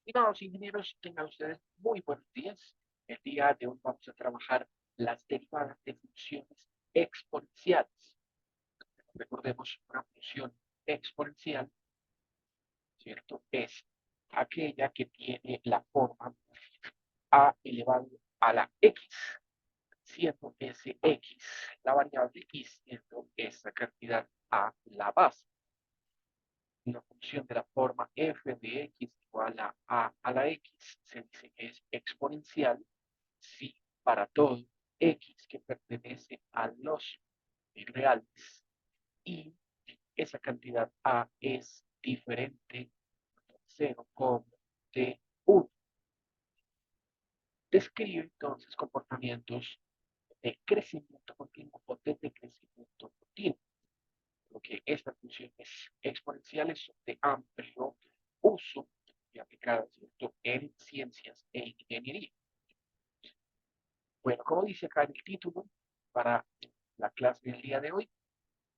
Estimados ingenieros, tengan ustedes muy buenos días. El día de hoy vamos a trabajar las derivadas de funciones exponenciales. Recordemos, una función exponencial, ¿cierto? Es aquella que tiene la forma a elevado a la x, siendo ese x la variable y siendo esa cantidad a la base. Una función de la forma f de x igual a la x se dice que es exponencial si para todo x que pertenece a los reales y esa cantidad a es diferente de 0 como de 1. Describe entonces comportamientos de crecimiento continuo o de decrecimiento continuo. Lo que estas funciones exponenciales son de amplio uso y aplicadas en ciencias e ingeniería. Bueno, como dice acá en el título, para la clase del día de hoy,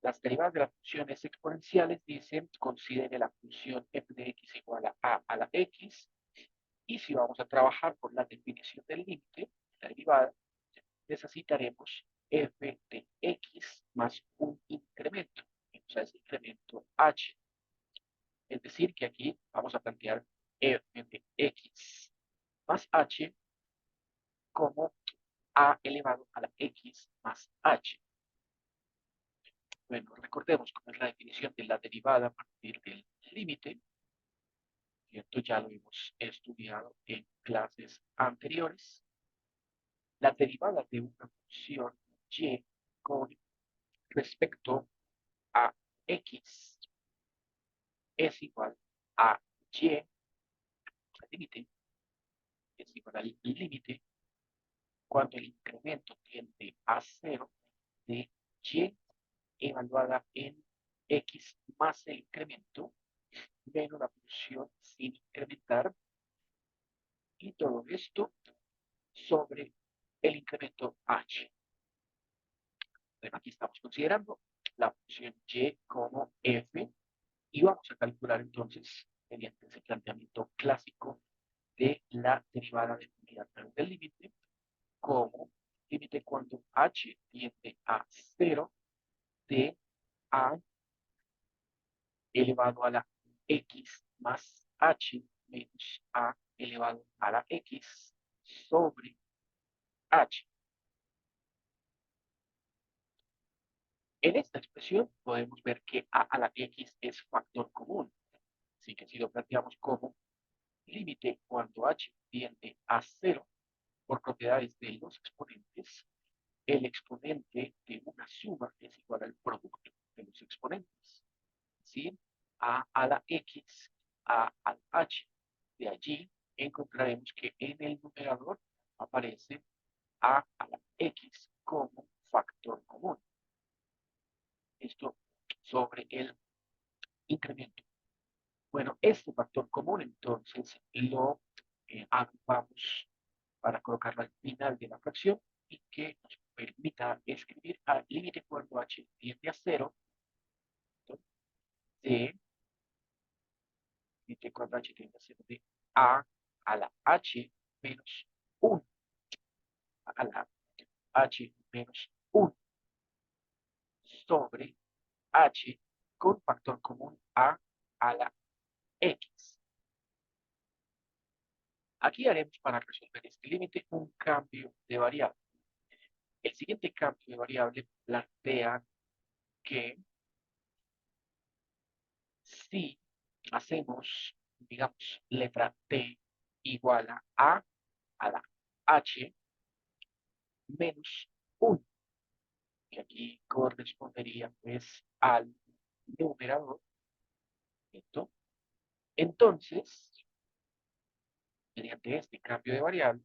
las derivadas de las funciones exponenciales dicen considere la función f de x igual a la x, y si vamos a trabajar por la definición del límite, la derivada, necesitaremos f de x más un incremento, o sea, ese incremento h. Es decir, que aquí vamos a plantear f de x más h como a elevado a la x más h. Bueno, recordemos cómo es la definición de la derivada a partir del límite. Esto ya lo hemos estudiado en clases anteriores. La derivada de una función y con respecto a x es igual a y, el límite es igual al límite cuando el incremento tiende a 0 de y evaluada en x más el incremento menos la función sin incrementar, y todo esto sobre el incremento h. Bueno, aquí estamos considerando la función y como f y vamos a calcular entonces mediante ese planteamiento clásico de la derivada de unidad del límite como límite cuando h tiende a 0 de a elevado a la x más h menos a elevado a la x sobre h. En esta expresión podemos ver que a la x es factor común, así que si lo planteamos como límite cuando h tiende a 0 por propiedades de los exponentes, el exponente de una suma es igual al producto de los exponentes, ¿sí? A la x, a al h. De allí encontraremos que en el numerador aparece a la x como factor común. Esto sobre el incremento. Bueno, este factor común entonces lo agrupamos para colocarlo al final de la fracción y que nos permita escribir al límite cuando h tiende a 0 de límite cuando h tiende a 0 de a la h menos 1 a la h menos 1 sobre h con factor común a la x. Aquí haremos para resolver este límite un cambio de variable. El siguiente cambio de variable plantea que si hacemos, digamos, letra T igual a la h menos 1, que aquí correspondería pues al numerador, ¿cierto? Entonces, mediante este cambio de variable,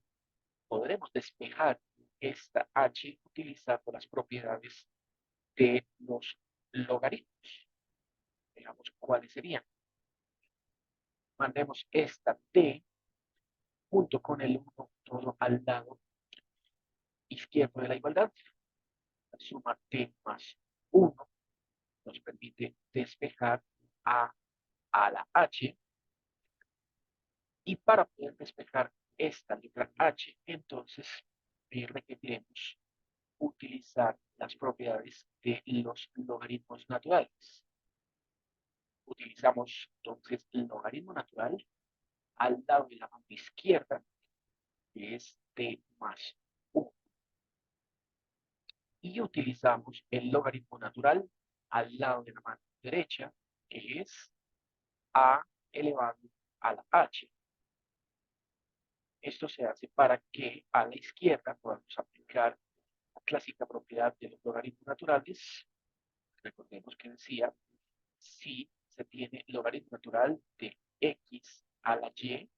podremos despejar esta h utilizando las propiedades de los logaritmos. Veamos cuáles serían. Mandemos esta t junto con el 1 todo al lado izquierdo de la igualdad. La suma t más 1 nos permite despejar a la h, y Y para poder despejar esta letra h, entonces requeriremos utilizar las propiedades de los logaritmos naturales. Utilizamos entonces el logaritmo natural al lado de la mano izquierda, que es t más 1. Y utilizamos el logaritmo natural al lado de la mano derecha, que es a elevado a la h. Esto se hace para que a la izquierda podamos aplicar la clásica propiedad de los logaritmos naturales. Recordemos que decía, si se tiene logaritmo natural de x a la y,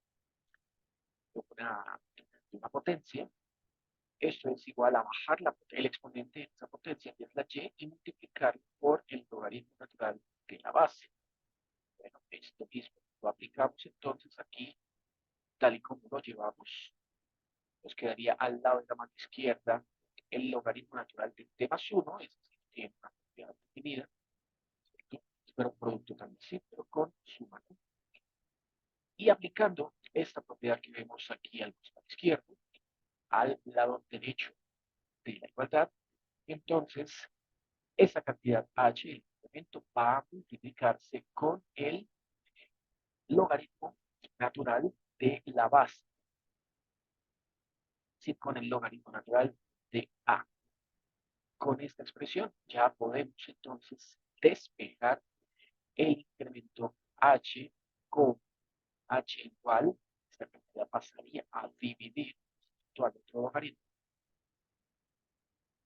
una potencia, esto es igual a bajar el exponente de esa potencia, que es la y multiplicar por el logaritmo natural de la base. Bueno, esto mismo lo aplicamos entonces aquí, tal y como lo llevamos. Nos quedaría al lado de la mano izquierda el logaritmo natural de t más 1, es decir, tiene una propiedad definida, ¿cierto? Pero un producto también sí, pero con suma. Y aplicando esta propiedad que vemos aquí al costado izquierdo, al lado derecho de la igualdad, entonces esa cantidad h, el incremento, va a multiplicarse con el logaritmo natural de la base, es decir, con el logaritmo natural de a. Con esta expresión ya podemos entonces despejar el incremento h con h igual, esta cantidad pasaría a dividir al otro logaritmo,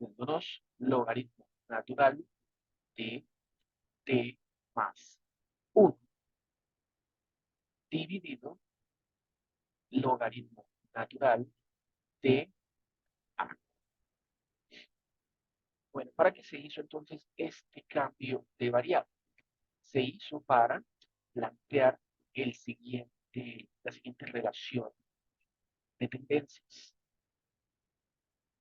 dándonos logaritmo natural de t más 1 dividido logaritmo natural de a. Bueno, ¿para qué se hizo entonces este cambio de variable? Se hizo para plantear la siguiente relación de tendencias.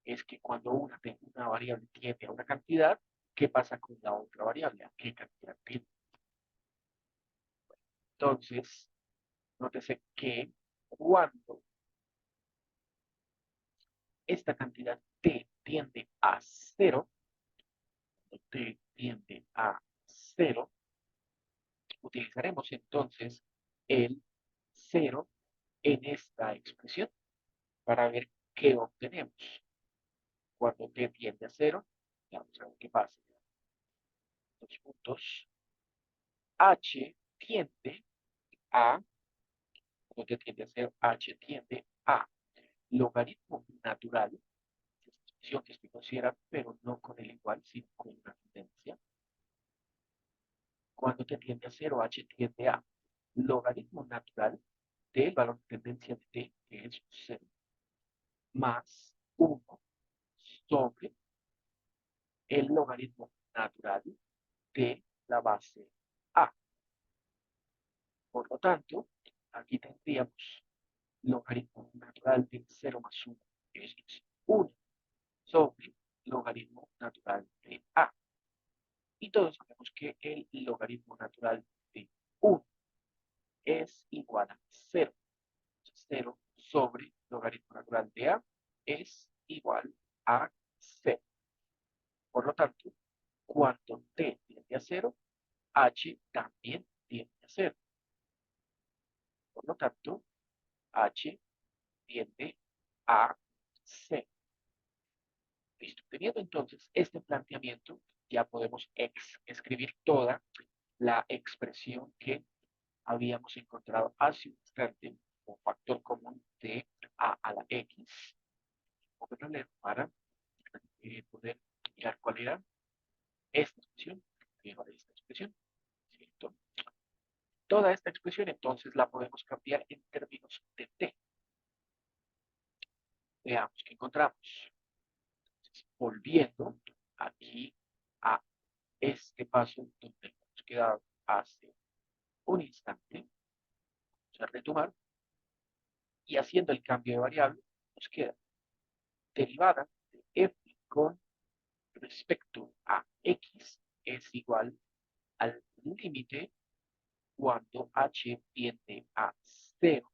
Es que cuando una variable tiende a una cantidad, ¿qué pasa con la otra variable? ¿A qué cantidad tiende? Entonces, nótese que cuando esta cantidad t tiende a 0, t tiende a 0, utilizaremos entonces el 0 en esta expresión para ver qué obtenemos. Cuando t tiende a 0, vamos a ver qué pasa. Dos puntos. H tiende a, cuando t tiende a 0, H tiende a logaritmo natural, es la expresión que se considera, pero no con el igual, sino con una tendencia. Cuando t tiende a 0, H tiende a logaritmo natural del valor de tendencia de t, que es 0, más 1 sobre el logaritmo natural de la base a. Por lo tanto, aquí tendríamos logaritmo natural de 0 más 1, que es 1, sobre logaritmo natural de a. Y todos sabemos que el logaritmo natural de 1 es igual a 0. 0 sobre logaritmo natural de a es igual a 0. Por lo tanto, cuando t tiende a 0, h también tiende a 0. Por lo tanto, h tiende a 0. Listo. Teniendo entonces este planteamiento, ya podemos escribir toda la expresión que habíamos encontrado hace un instante como factor común de a la x. Vamos a leer para poder mirar cuál era esta expresión, esta expresión, ¿cierto? Toda esta expresión entonces la podemos cambiar en términos de t. Veamos qué encontramos. Entonces, volviendo aquí a este paso donde hemos quedado hace un instante, vamos a retomar y haciendo el cambio de variable nos queda derivada de f con respecto a x es igual al límite cuando h tiende a 0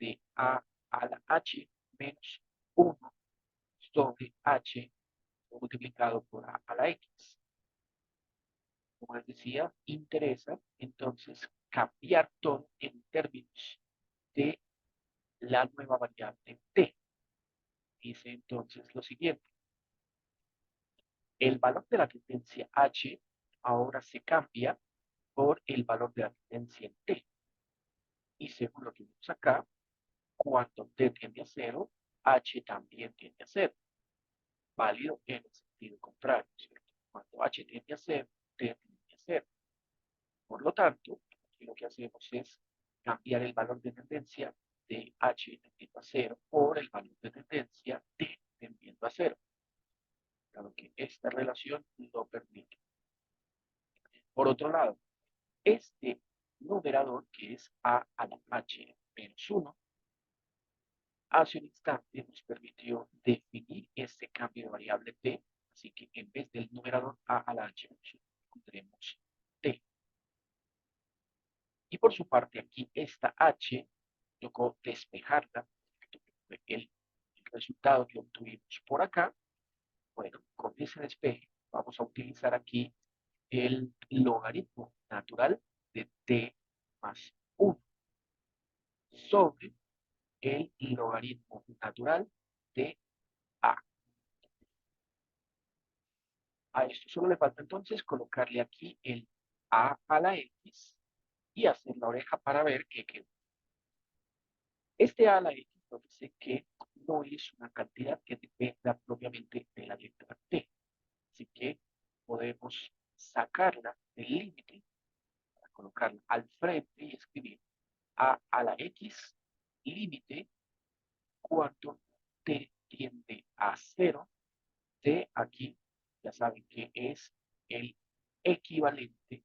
de a la h menos 1 sobre h multiplicado por a la x. Como les decía, interesa entonces cambiar todo en términos de la nueva variable t. Dice entonces lo siguiente. El valor de la tendencia h ahora se cambia por el valor de la tendencia en t. Y según lo que vemos acá, cuando t tiende a 0, h también tiende a 0. Válido en el sentido contrario, ¿cierto? Cuando h tiende a 0, t tiende a 0. Por lo tanto, aquí lo que hacemos es cambiar el valor de tendencia de h tendiendo a 0 por el valor de tendencia t tendiendo a 0. Dado que esta relación lo permite. Por otro lado, este numerador, que es a la h menos 1, hace un instante nos permitió definir este cambio de variable t, así que en vez del numerador a la h menos 1, pondremos t. Y por su parte aquí esta h tocó despejarla, el resultado que obtuvimos por acá. Bueno, con ese despeje vamos a utilizar aquí el logaritmo natural de t más 1 sobre el logaritmo natural de a. A esto solo le falta entonces colocarle aquí el a la x y hacer la oreja para ver qué quedó. Este a la x nos dice que no es una cantidad que dependa propiamente de la letra t. Así que podemos sacarla del límite para colocarla al frente y escribir a la x límite cuando t tiende a 0 de aquí, ya saben que es el equivalente,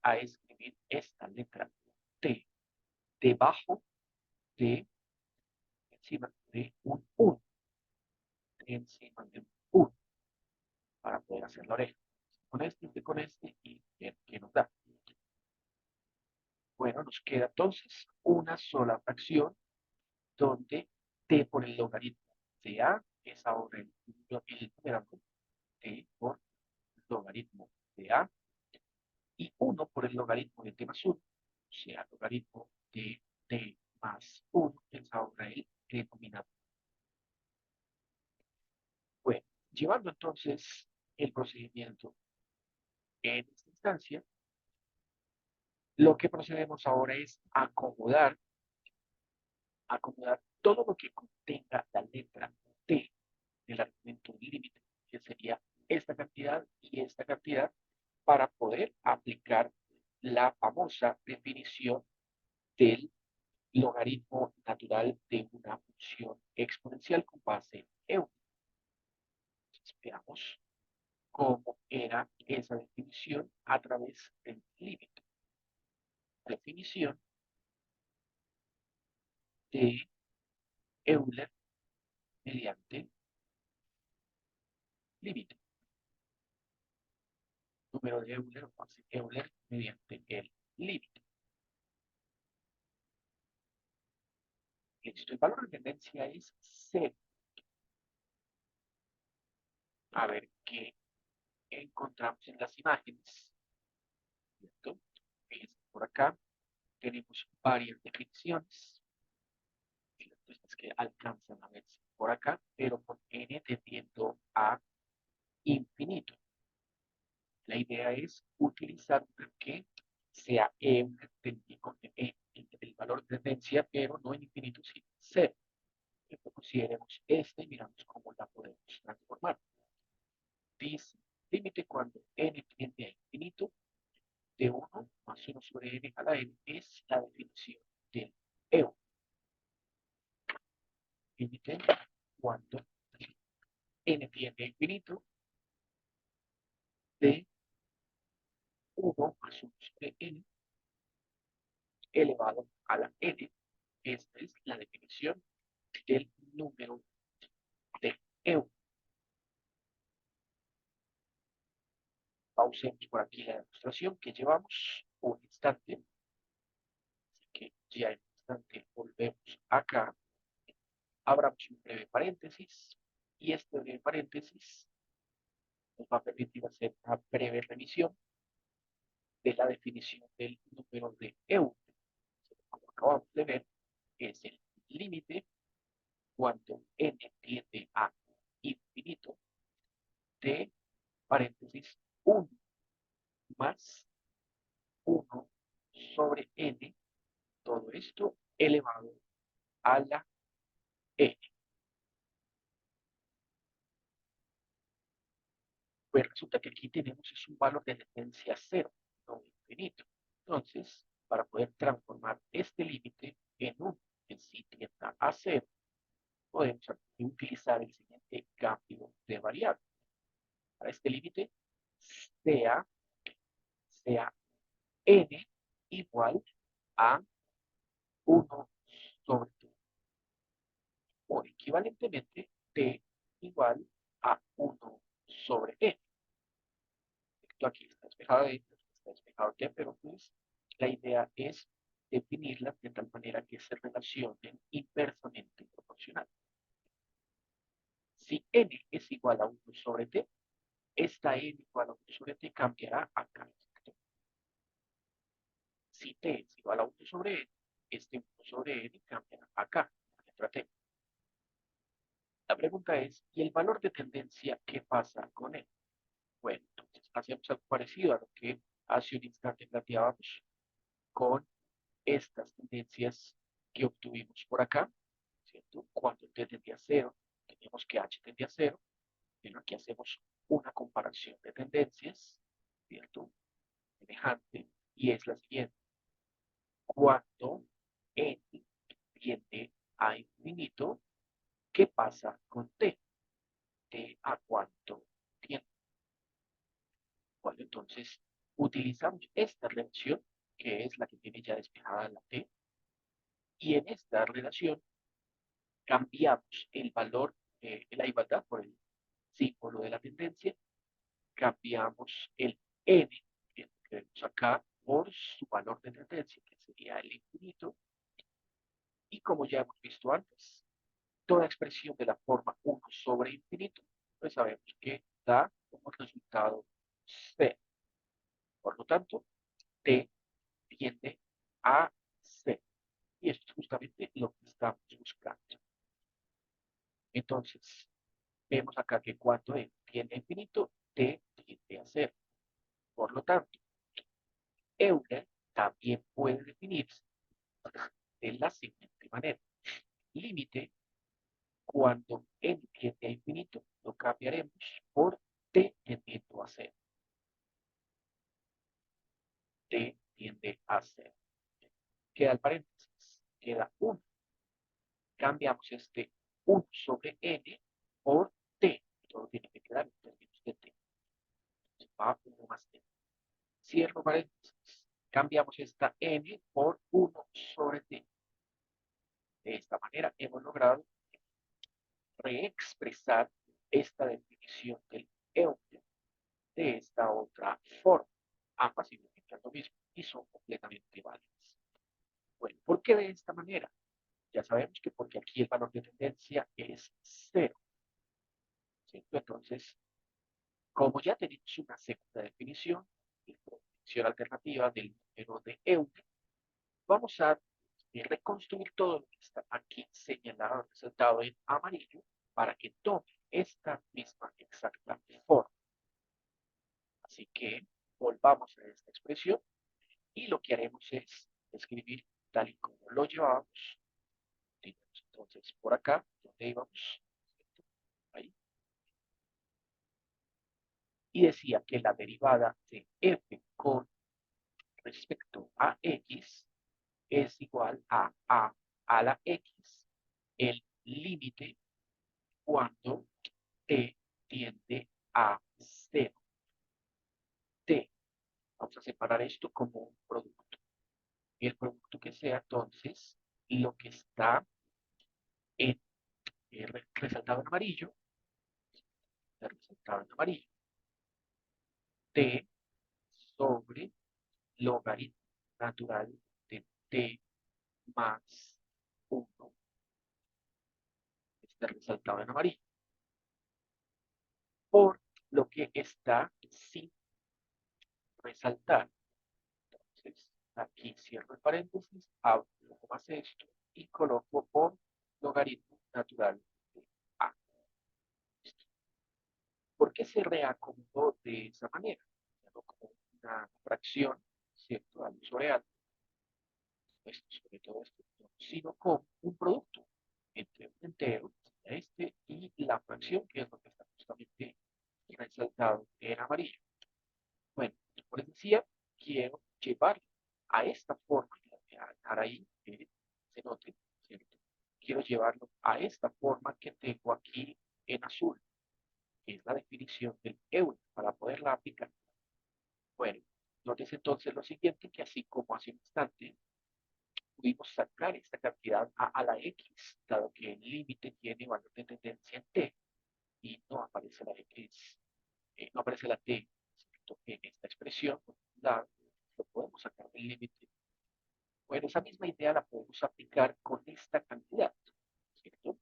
a escribir esta letra t debajo de, encima de un 1, encima de un 1, para poder hacer la oreja. Con este y ver qué nos da. Bueno, nos queda entonces una sola fracción donde t por el logaritmo de a es ahora el numerador t por logaritmo de a y 1 por el logaritmo de t más 1, o sea, logaritmo de t más 1 es ahora el denominador. Bueno, llevando entonces el procedimiento en esta instancia, lo que procedemos ahora es acomodar todo lo que contenga la letra t del argumento límite, que sería esta cantidad y esta cantidad, para poder aplicar la famosa definición del logaritmo natural de una función exponencial con base en Euler. Entonces, veamos cómo era esa definición a través del límite. Definición de Euler mediante límite. Número de Euler o base Euler mediante el límite. Listo. El valor de tendencia es 0. A ver qué encontramos en las imágenes. ¿Cierto? Fíjense, por acá tenemos varias definiciones. Estas que alcanzan a verse por acá, pero con n tendiendo a infinito. La idea es utilizar una que sea con el valor de tendencia, pero no en infinito, sino en 0. Consideremos esta y miramos cómo la podemos transformar. Dice, límite cuando n tiende a infinito de 1 más 1 sobre n a la n es la definición del EU. Límite cuando n tiende a infinito de 1 más 1 sobre n elevado a la n. Esta es la definición del número de EU. Pausemos por aquí la demostración que llevamos un instante. ya en un instante volvemos acá, abramos un breve paréntesis y este breve paréntesis nos va a permitir hacer una breve revisión de la definición del número de Euler. Como acabamos de ver, es el límite cuando n tiende a infinito de paréntesis 1 más 1 sobre n, todo esto elevado a la n. Pues resulta que aquí tenemos es un valor de tendencia a cero, no infinito. Entonces, para poder transformar este límite en un en sí tienda a cero, podemos utilizar el siguiente cambio de variable. Para este límite, sea, sea n igual a 1 sobre 2. O equivalentemente, t igual a 1 sobre n. Esto aquí está despejado de está despejado de, pero pues la idea es definirlas de tal manera que se relacionen inversamente proporcional. Si n es igual a 1 sobre t, esta n igual a 1 sobre t cambiará acá. Si t es igual a 1 sobre n, este 1 sobre n cambiará acá, letra t. La pregunta es, ¿y el valor de tendencia qué pasa con él? Bueno, entonces hacemos algo parecido a lo que hace un instante planteábamos con estas tendencias que obtuvimos por acá, ¿cierto? Cuando t tendía a 0, teníamos que h tendía a 0, pero aquí hacemos una comparación de tendencias, ¿cierto? Semejante, y es la siguiente. Cuando n tiende a infinito, ¿qué pasa con t? ¿T a cuánto tiende? Bueno, entonces utilizamos esta relación, que es la que tiene ya despejada la t, y en esta relación cambiamos el valor de la igualdad por el símbolo de la tendencia, cambiamos el n que tenemos acá por su valor de tendencia, que sería el infinito, y como ya hemos visto antes, toda expresión de la forma 1 sobre infinito, pues sabemos que da como resultado 0. Por lo tanto, t tiende a 0. Y esto es justamente lo que estamos buscando. Entonces, vemos acá que cuando n tiende a infinito, t tiende a 0. Por lo tanto, Euler también puede definirse de la siguiente manera. Límite cuando n tiende a infinito, lo cambiaremos por t tendiendo a 0. T tiende a 0. Queda el paréntesis, queda 1. Cambiamos este 1 sobre n por t. Todo tiene que quedar en términos de t. Entonces va 1 más t. Cierro paréntesis. Cambiamos esta n por 1 sobre t. De esta manera hemos logrado reexpresar esta definición del Euler de esta otra forma. Ambas significan lo mismo y son completamente válidas. Bueno, ¿por qué de esta manera? Ya sabemos que porque aquí el valor de tendencia es 0. ¿Cierto? Entonces, como ya tenemos una segunda definición, la definición alternativa del número de Euler, vamos a reconstruir todo lo que está aquí señalado, resaltado en amarillo, para que tome esta misma exacta forma. Así que volvamos a esta expresión y lo que haremos es escribir tal y como lo llevábamos. Entonces, por acá, donde íbamos, ahí, y decía que la derivada de f con respecto a x es igual a la x, el límite cuando t tiende a 0. T. Vamos a separar esto como un producto. El producto que sea entonces lo que está en resaltado en amarillo, resaltado en amarillo, t sobre logaritmo natural de t más 1, este resaltado en amarillo, por lo que está sin resaltar. Entonces, aquí cierro el paréntesis, abro más esto y coloco por logaritmo natural de A. ¿Por qué se reacomodó de esa manera? No como una fracción, ¿cierto? Al uso real, pues sobre todo esto, sino como un producto entre un entero, este, y la fracción, que es lo que está justamente resaltado en amarillo. Bueno, como les decía, quiero llevar a esta forma, voy a dejar ahí que se note, ¿cierto? Quiero llevarlo a esta forma que tengo aquí en azul, que es la definición del euro, para poderla aplicar. Bueno, notes entonces lo siguiente, que así como hace un instante pudimos sacar esta cantidad a la x, dado que el límite tiene valor de tendencia en t, y no aparece la x, no aparece la t, ¿cierto? En esta expresión, lo podemos sacar del límite. Bueno, esa misma idea la podemos aplicar con esta cantidad, ¿cierto?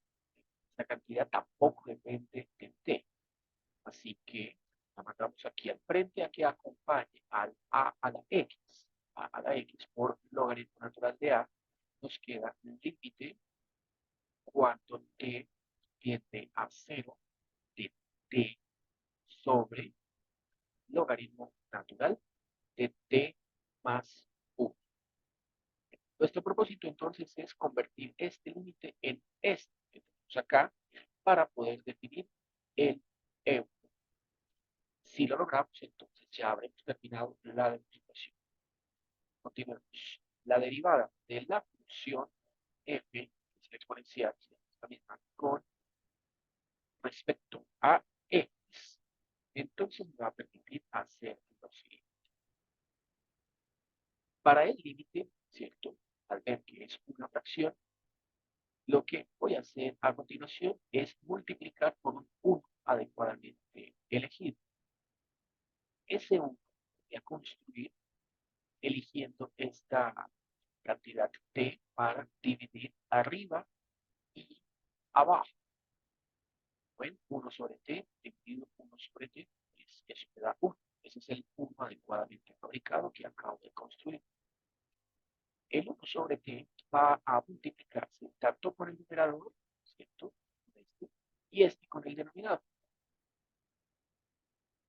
Esta cantidad tampoco depende de t, así que la mandamos aquí al frente a que acompañe al a a la x, a la x por logaritmo natural de a, nos queda un límite cuando t tiende a 0 de t sobre logaritmo natural de t más 1. Nuestro propósito entonces es convertir este límite en este que tenemos acá para poder definir el euro. Si lo logramos, entonces ya habremos terminado la demostración. Continuemos. La derivada de la función f, que es la exponencial, esta misma, con respecto a x, entonces me va a permitir hacer lo siguiente. Para el límite, ¿cierto? Al ver que es una fracción, lo que voy a hacer a continuación es multiplicar por un 1 adecuadamente elegido. Ese 1 voy a construir eligiendo esta cantidad t para dividir arriba y abajo. Bueno, 1 sobre t dividido 1 sobre t, eso me da 1. Ese es el 1 adecuadamente fabricado que acabo de construir. El 1 sobre t va a multiplicarse tanto con el numerador, ¿cierto? Y este con el denominador.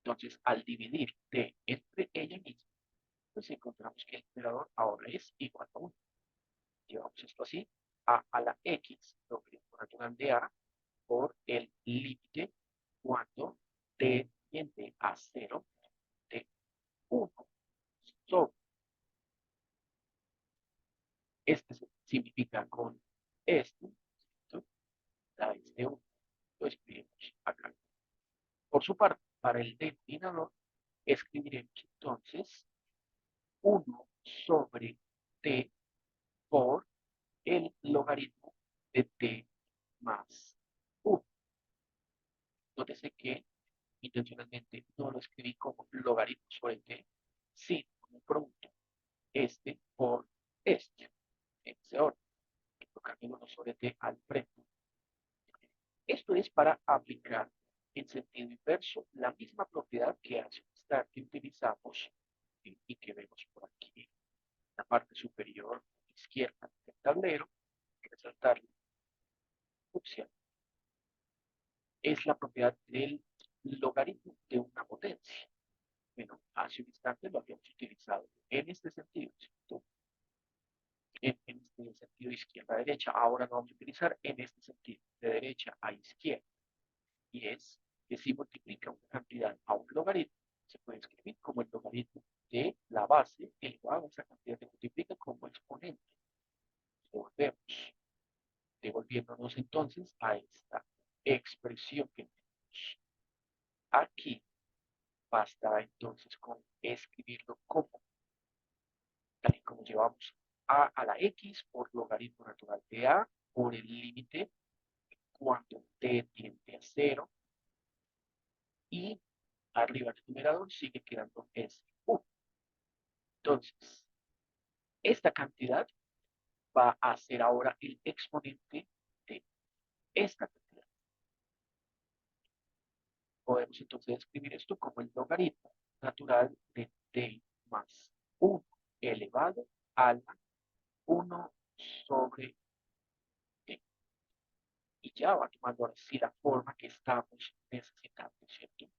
Entonces, al dividir t entre ella misma, pues encontramos que el numerador ahora es igual a 1. Llevamos esto así, a la x, logaritmo natural de a, por el límite cuando t tiende a 0 de 1 sobre. Este significa con este, ¿cierto? Da este 1. Lo escribimos acá. Por su parte, para el denominador, escribiremos entonces 1 sobre t por el logaritmo de t más 1. Nótese que intencionalmente no lo escribí como logaritmo sobre t, sino como producto este por este, en ese orden, colocarme 1 sobre t al frente. Esto es para aplicar en sentido inverso la misma propiedad que hace un instante utilizamos y que vemos por aquí en la parte superior izquierda del tablero, resaltar la opción, es la propiedad del logaritmo de una potencia. Bueno, hace un instante lo habíamos utilizado en este sentido, ¿cierto? En este sentido izquierda a derecha. Ahora lo vamos a utilizar en este sentido, de derecha a izquierda. Y es que si multiplica una cantidad a un logaritmo, se puede escribir como el logaritmo de la base elevado a esa cantidad que multiplica como exponente. Volvemos, devolviéndonos entonces a esta expresión que tenemos aquí. Basta entonces con escribirlo como, tal y como llevamos a la x por logaritmo natural de a por el límite cuando t tiende a 0 y arriba del numerador sigue quedando ese 1. Entonces, esta cantidad va a ser ahora el exponente de esta cantidad. Podemos entonces escribir esto como el logaritmo natural de t más 1 elevado a la 1 sobre t. Y ya va tomando ahora sí la forma que estamos necesitando, ¿cierto?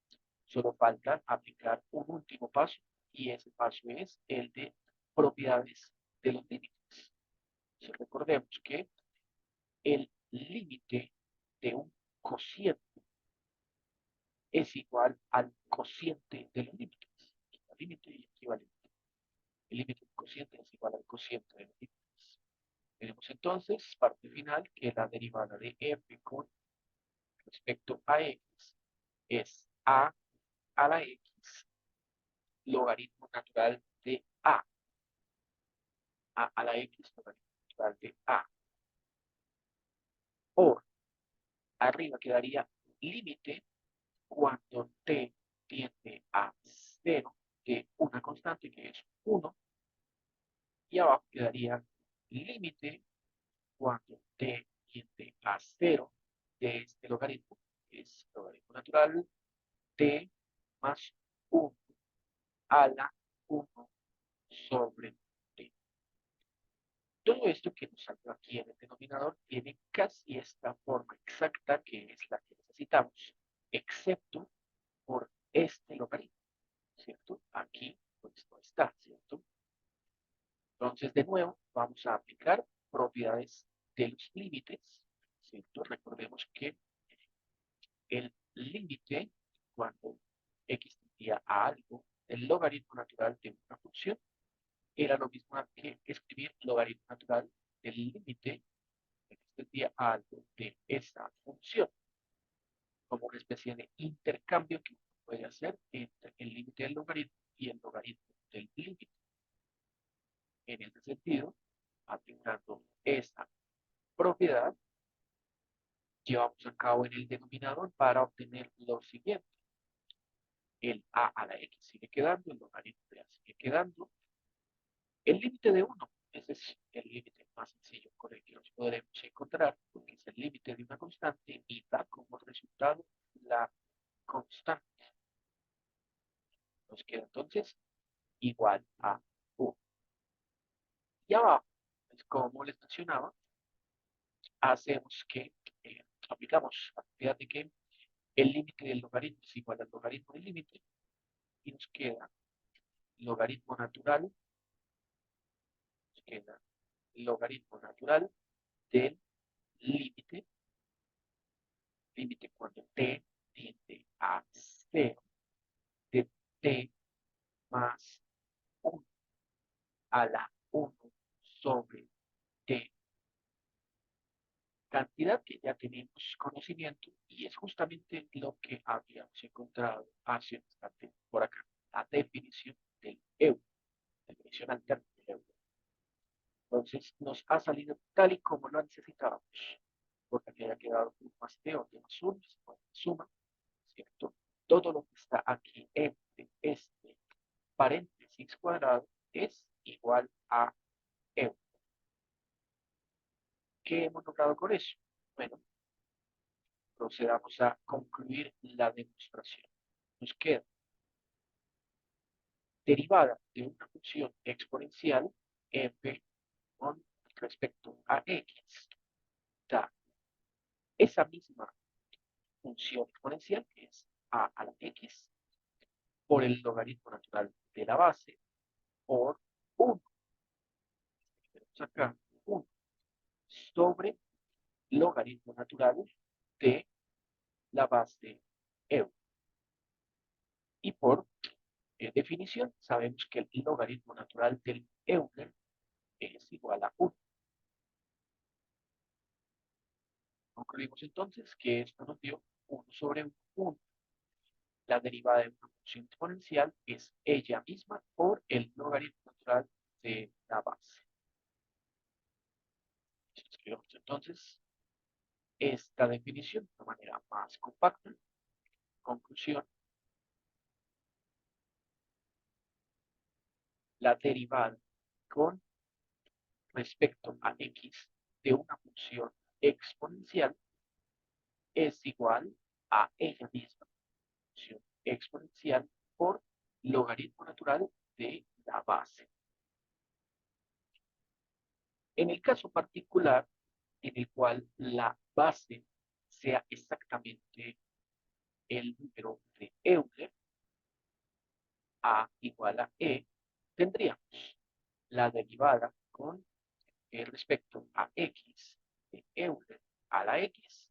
Solo falta aplicar un último paso y ese paso es el de propiedades de los límites. Si recordemos que el límite de un cociente es igual al cociente de los límites. El límite equivalente. El límite del cociente es igual al cociente de los límites. Tenemos entonces, parte final, que la derivada de f con respecto a x es a la x logaritmo natural de a la x logaritmo natural de a. Por arriba quedaría límite cuando t tiende a 0 de una constante que es 1 y abajo quedaría límite cuando t tiende a 0 de este logaritmo, que es logaritmo natural t más 1 a la 1 sobre t. Todo esto que nos salió aquí en el denominador tiene casi esta forma exacta que es la que necesitamos, excepto por este logaritmo, ¿cierto? Aquí pues no está, ¿cierto? Entonces, de nuevo, vamos a aplicar propiedades de los límites, ¿cierto? Recordemos que el límite, cuando x tendía a algo, el logaritmo natural de una función, era lo mismo que escribir logaritmo natural del límite que tendía a algo de esa función, como una especie de intercambio que uno puede hacer entre el límite del logaritmo y el logaritmo del límite. En ese sentido, aplicando esta propiedad, llevamos a cabo en el denominador para obtener lo siguiente. El a la x sigue quedando, el logaritmo de a sigue quedando. El límite de 1, ese es el límite más sencillo con el que nos podremos encontrar, porque es el límite de una constante y da como resultado la constante. Nos queda entonces igual a 1. Y abajo, pues como les mencionaba, hacemos que aplicamos la propiedad de que el límite del logaritmo es igual al logaritmo del límite y nos queda logaritmo natural, nos queda logaritmo natural del límite, límite cuando t tiende a 0 de t más 1 a la 1 sobre t, cantidad que ya tenemos conocimiento y es justamente lo que habíamos encontrado hace un instante por acá, la definición del euro, definición alterna del euro. Entonces nos ha salido tal y como lo necesitábamos, porque aquí haya quedado un más t o t más 1, suma, ¿cierto? Todo lo que está aquí entre este paréntesis cuadrado es igual a euro. ¿Qué hemos logrado con eso? Bueno, procedamos a concluir la demostración. Nos queda derivada de una función exponencial f con respecto a x da esa misma función exponencial que es a la x por el logaritmo natural de la base por 1. Tenemos acá 1 sobre logaritmo natural de la base euro. Y por definición, sabemos que el logaritmo natural del Euler es igual a 1. Concluimos entonces que esto nos dio 1 sobre 1. La derivada de una función exponencial es ella misma por el logaritmo natural de la base. Escribimos entonces esta definición de una manera más compacta. Conclusión. La derivada con respecto a x de una función exponencial es igual a ella misma, función exponencial por logaritmo natural de la base. En el caso particular, en el cual la base sea exactamente el número de Euler, a igual a e, tendríamos la derivada con respecto a x de Euler a la x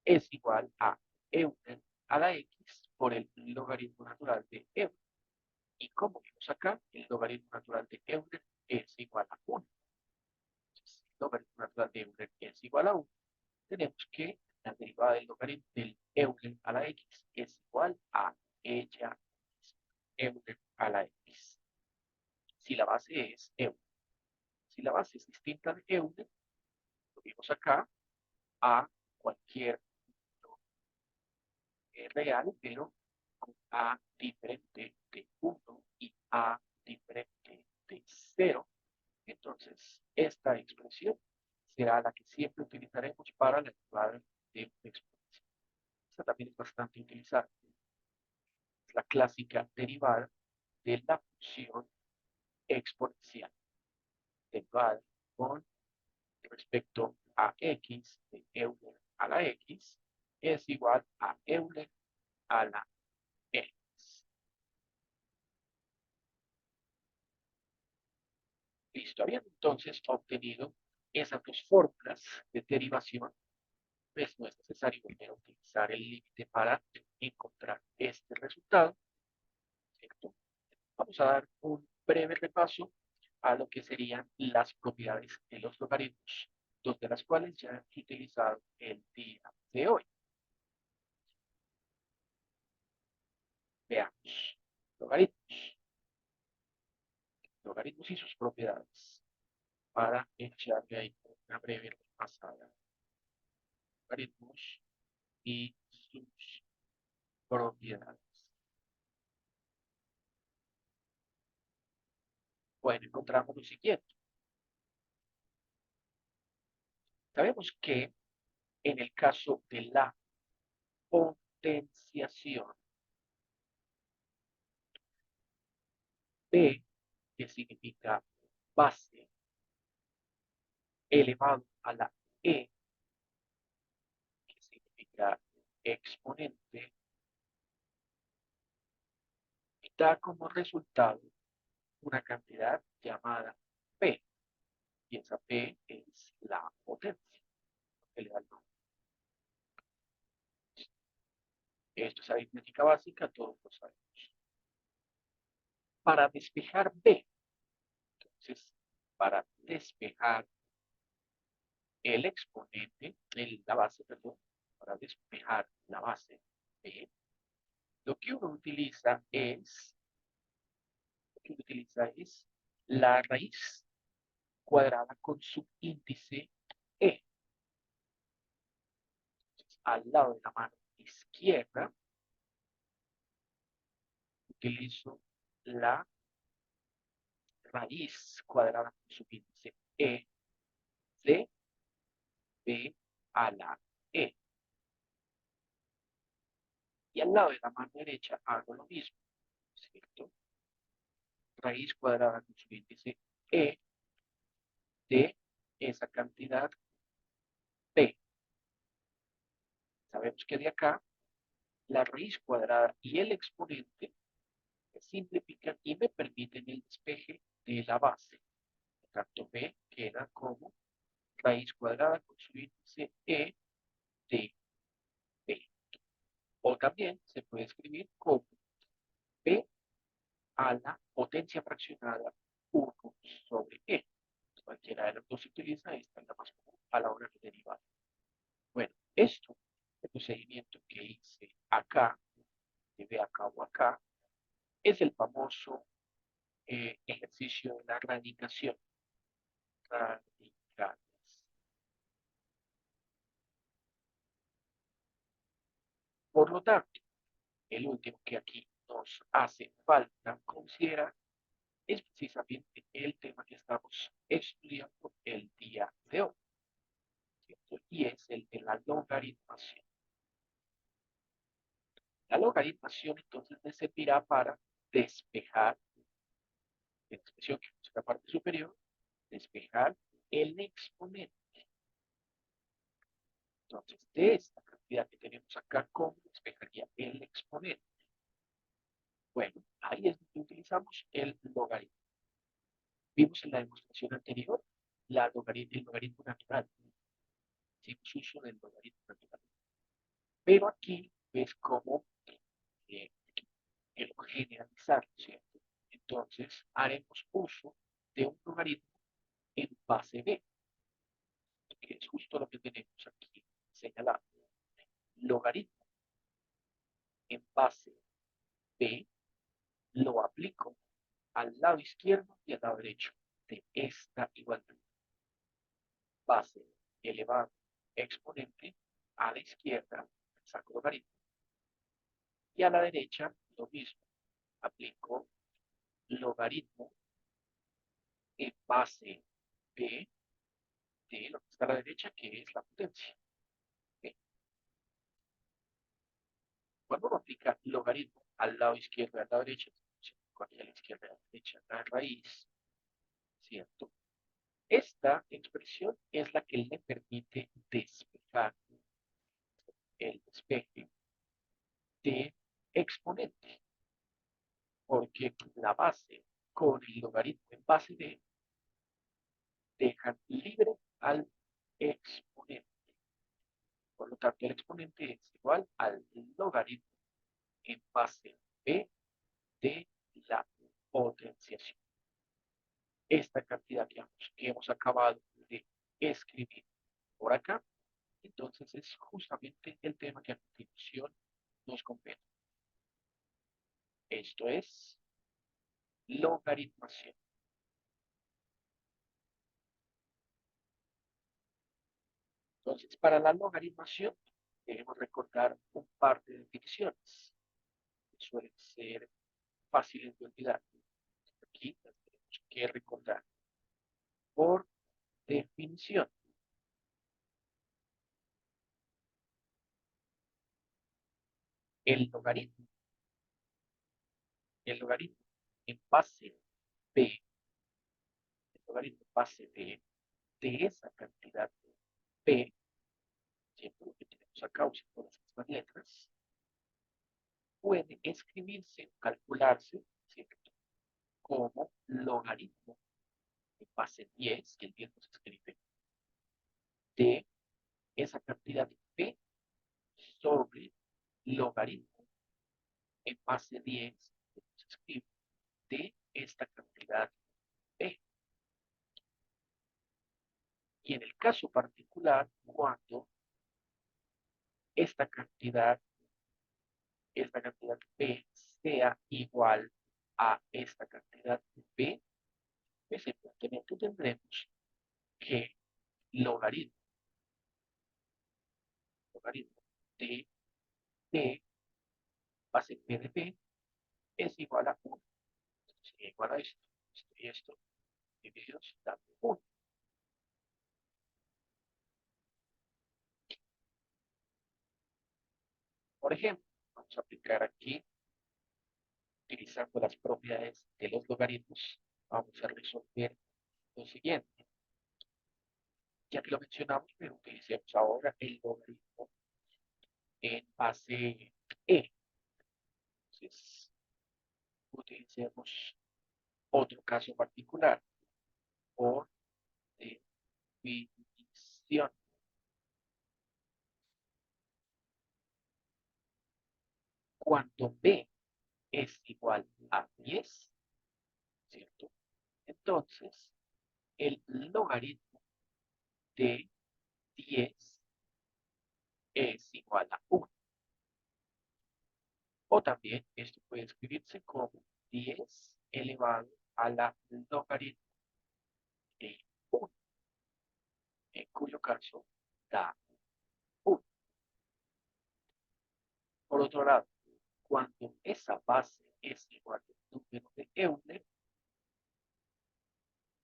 es igual a Euler a la x por el logaritmo natural de Euler. Y como vimos acá, el logaritmo natural de Euler es igual a 1. Entonces, el logaritmo natural de Euler es igual a 1. Tenemos que la derivada del logaritmo del Euler a la x es igual a ella Euler a la x. Si la base es Euler. Si la base es distinta de Euler, lo vimos acá, a cualquier real, pero con a diferente de 1 y a diferente de 0. Entonces, esta expresión será la que siempre utilizaremos para la derivada de una exponencia. Esta también es bastante utilizada. Es la clásica derivada de la función exponencial. Derivada con respecto a x de Euler a la x es igual a Euler a la x. Listo, habiendo entonces obtenido esas dos fórmulas de derivación, pues no es necesario volver a utilizar el límite para encontrar este resultado, ¿cierto? Vamos a dar un breve repaso a lo que serían las propiedades de los logaritmos, dos de las cuales ya hemos utilizado el día de hoy. Veamos. Logaritmos. Logaritmos y sus propiedades. Para echarle ahí una breve repasada. Logaritmos y sus propiedades. Bueno, encontramos lo siguiente. Sabemos que en el caso de la potenciación, P, que significa base, elevado a la E, que significa exponente, da como resultado una cantidad llamada P. Y esa P es la potencia que le da el nombre. Esto es aritmética básica, todos lo sabemos. Para despejar B, entonces, para despejar el exponente, la base, perdón, para despejar la base B, lo que uno utiliza es, la raíz cuadrada con subíndice E. Entonces, al lado de la mano izquierda, utilizo la raíz cuadrada con subíndice E de B a la E. Y al lado de la mano derecha hago lo mismo, ¿cierto? Raíz cuadrada con subíndice E de esa cantidad P. Sabemos que de acá la raíz cuadrada y el exponente se simplifican y me permiten el despeje de la base. Por tanto, B queda como raíz cuadrada con subíndice E de B. O también se puede escribir como P a la potencia fraccionada 1 sobre E. Cualquiera de los dos se utiliza, esta es la más común a la hora de derivar. Bueno, esto, el procedimiento que hice acá, que ve acá o acá, es el famoso ejercicio de la radicación. Radicales. Por lo tanto, el último que aquí nos hace falta considerar es precisamente el tema que estamos estudiando el día de hoy, ¿cierto? Y es el de la logaritmación. La logaritmación entonces me servirá para despejar la expresión que es en la parte superior, despejar el exponente. Entonces, de esta cantidad que tenemos acá, ¿cómo despejaría el exponente? Bueno, ahí es donde utilizamos el logaritmo. Vimos en la demostración anterior el logaritmo natural. Hicimos uso del logaritmo natural. Pero aquí ves cómo eh, generalizar, ¿cierto? Entonces, haremos uso de un logaritmo en base B, que es justo lo que tenemos aquí señalado. Logaritmo en base B lo aplico al lado izquierdo y al lado derecho de esta igualdad. Base elevado exponente a la izquierda, saco logaritmo, y a la derecha lo mismo. Aplico logaritmo en base B de lo que está a la derecha, que es la potencia. ¿Okay? Cuando uno aplica logaritmo al lado izquierdo y al lado derecho, con a la izquierda y a la derecha, la raíz, ¿cierto? Esta expresión es la que le permite despejar el despeje de exponente, porque la base con el logaritmo en base de dejan libre al exponente. Por lo tanto, el exponente es igual al logaritmo en base b de la potenciación. Esta cantidad que hemos acabado de escribir por acá, entonces es justamente el tema que a continuación nos compete. Esto es logaritmación. Entonces, para la logaritmación, debemos recordar un par de definiciones que suelen ser fáciles de olvidar. Aquí las tenemos que recordar. Por definición, el logaritmo, el logaritmo en base b, el logaritmo en base b de esa cantidad p, siempre que tenemos acá usando las mismas letras, puede escribirse, calcularse, ¿cierto? Como logaritmo en base 10, que el 10 no se escribe, de esa cantidad de p sobre logaritmo en base 10, que se escribe, de esta cantidad p. Y en el caso particular, cuando esta cantidad p sea igual a esta cantidad p, pues evidentemente tendremos que logaritmo, logaritmo de p base p de p es igual a 1. Sería igual a esto y esto divididos dando 1. Por ejemplo, vamos a aplicar aquí, utilizando las propiedades de los logaritmos, vamos a resolver lo siguiente. Ya que lo mencionamos, pero utilicemos ahora el logaritmo en base E. Entonces, utilicemos otro caso particular por definición. Cuando B es igual a 10, ¿cierto? Entonces, el logaritmo de 10 es igual a 1. O también esto puede escribirse como 10 elevado a la logaritmo de 1, en cuyo caso da 1. Por otro lado, cuando esa base es igual al número de Euler,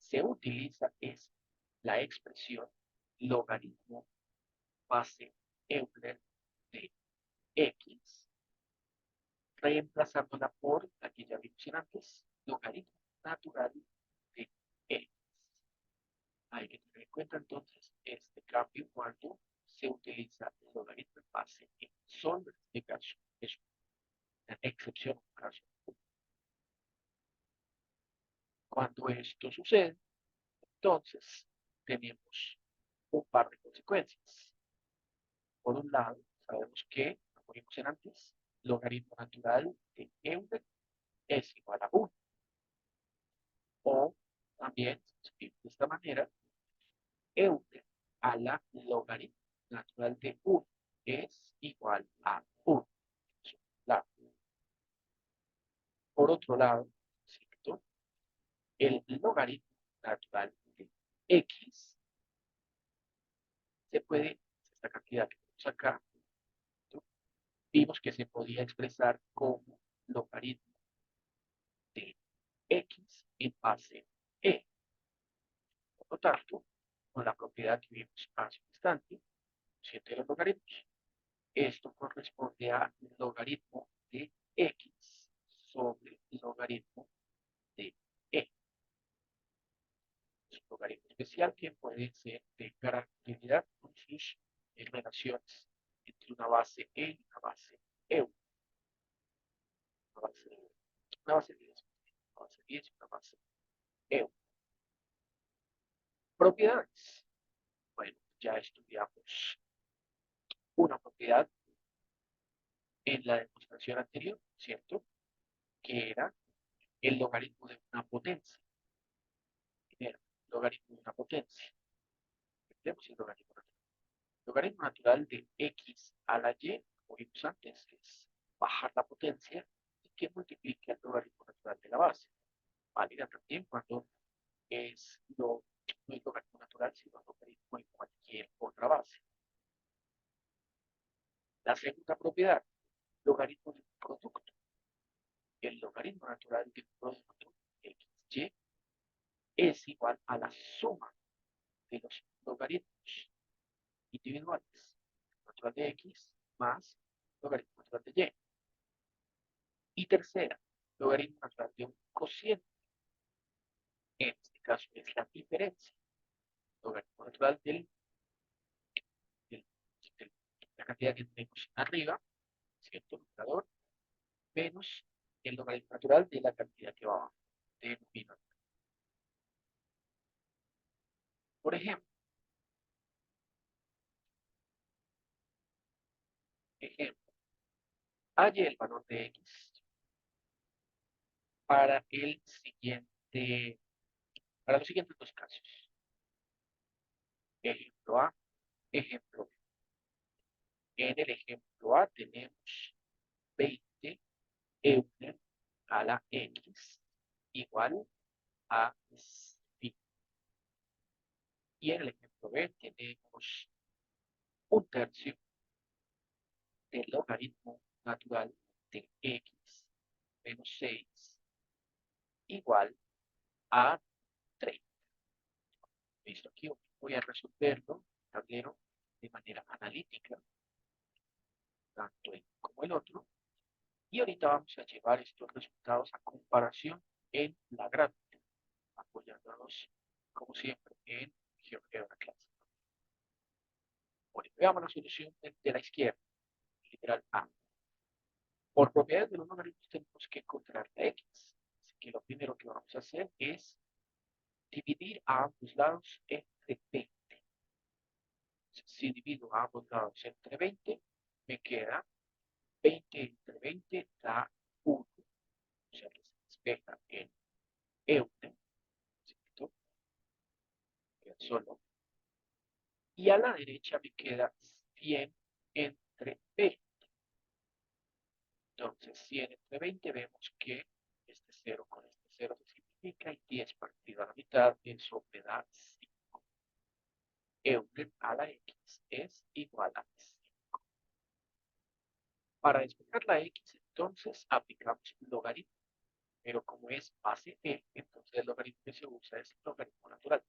se utiliza es la expresión logaritmo base Euler de X, reemplazándola por, aquí ya vimos antes, logaritmo natural de X. Hay que tener en cuenta entonces este cambio cuando se utiliza el logaritmo en base en solo en este caso. Es una excepción, un caso. Cuando esto sucede, entonces tenemos un par de consecuencias. Por un lado, sabemos que, como vimos en antes, logaritmo natural de Euler es igual a 1. O también, se escribe de esta manera, Euler a la logaritmo natural de 1 es igual a 1. Por otro lado, ¿cierto? El logaritmo natural de X se puede, esta cantidad que tenemos acá, ¿cierto? Vimos que se podía expresar como logaritmo de X en base E. Por lo tanto, con la propiedad que vimos hace un instante, de los logaritmos, esto corresponde a logaritmo de X sobre logaritmo de E. Es un logaritmo especial que puede ser de gran utilidad con sus relaciones entre una base E y una base E. Una base 10, una base 10 y una base E. Propiedades. Bueno, ya estudiamos una propiedad en la demostración anterior, ¿cierto? Que era el logaritmo de una potencia. Primero, logaritmo de una potencia. Tenemos el logaritmo natural. El logaritmo natural de x a la y, como vimos antes, es bajar la potencia y que multiplique el logaritmo natural de la base. Válida también cuando no es logaritmo natural, sino logaritmo en cualquier otra base. La segunda propiedad, logaritmo de un producto. El logaritmo natural de un producto xy es igual a la suma de los logaritmos individuales, natural de x más logaritmo natural de y. Y tercera, logaritmo natural de un cociente. En este caso es la diferencia. Logaritmo natural del, de la cantidad que tenemos arriba, ¿cierto? Numerador, menos el logaritmo natural de la cantidad que va abajo, denominador. Por ejemplo, halla el valor de x para para los siguientes dos casos. Ejemplo A, ejemplo B. En el ejemplo A tenemos 20 Euler a la x igual a 5. Y en el ejemplo B tenemos un tercio del logaritmo natural de x menos 6 igual a 30. Listo, aquí voy a resolverlo en el tablero de manera analítica, tanto en como el otro. Y ahorita vamos a llevar estos resultados a comparación en la gráfica, apoyándonos, como siempre, en GeoGebra Clásica. Bueno, veamos la solución de la izquierda, literal A. Por propiedades de los logaritmos tenemos que encontrar la x. Así que lo primero que vamos a hacer es dividir a ambos lados entre 20. Si divido a ambos lados entre 20, me queda 20 entre 20 da 1. O sea que se despeja en Euler, ¿cierto? Queda solo. Y a la derecha me queda 100 entre 20. Entonces, 100 entre 20, vemos que este 0 con este 0 se simplifica y 10 partido a la mitad, eso me da 5. Euler a la x es igual a 5. Para despejar la x, entonces, aplicamos logaritmo. pero como es base e, entonces el logaritmo que se usa es el logaritmo natural.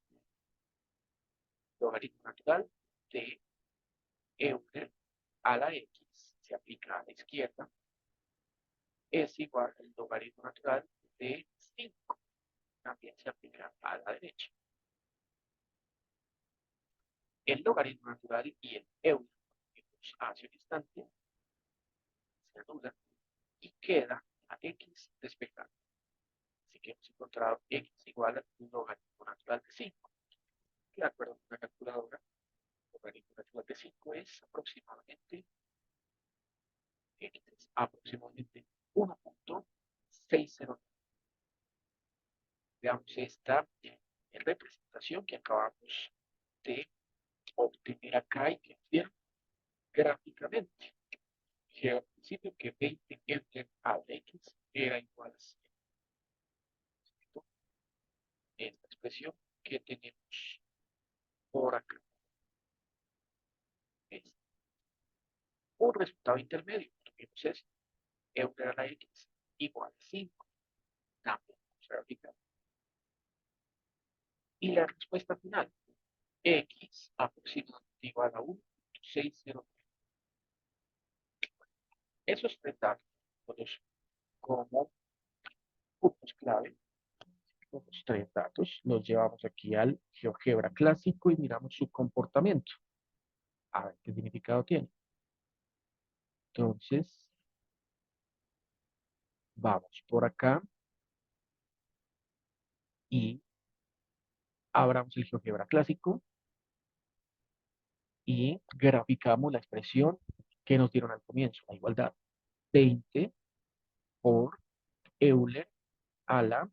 Logaritmo natural de Euler a la x se aplica a la izquierda es igual al logaritmo natural de 5. También se aplica a la derecha. El logaritmo natural y el Euler que vimos hace un instante se anulan y queda a x despejada. Así que hemos encontrado x igual al logaritmo natural de 5. De acuerdo con la calculadora, el logaritmo natural de 5 es aproximadamente x, aproximadamente 1.609. Veamos esta representación que acabamos de obtener acá y que nos dieron gráficamente. Dije al principio que 20 entre a la x era igual a 100. Esta expresión que tenemos por acá es un resultado intermedio. Tuvimos es Euler a la x igual a 5. También vamos a graficar. Y la respuesta final, x aproximadamente igual a 1.609. Esos tres datos como puntos clave, los tres datos, los llevamos aquí al GeoGebra clásico y miramos su comportamiento. A ver qué significado tiene. Entonces, vamos por acá y abramos el GeoGebra clásico y graficamos la expresión que nos dieron al comienzo, la igualdad. 20 por Euler a la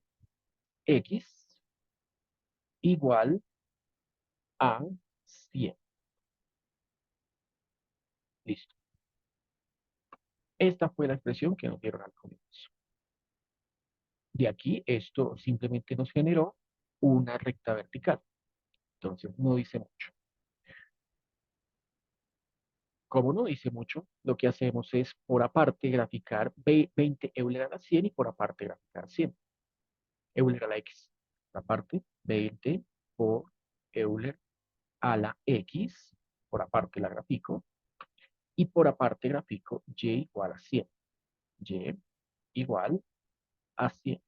x igual a 100. Listo. Esta fue la expresión que nos dieron al comienzo. De aquí, esto simplemente nos generó una recta vertical. Entonces, no dice mucho. Como no dice mucho, lo que hacemos es por aparte graficar 20 Euler a la 100 y por aparte graficar 100. Euler a la x. Por aparte, 20 por Euler a la x. Por aparte la grafico. Y por aparte grafico y igual a 100. Y igual a 100.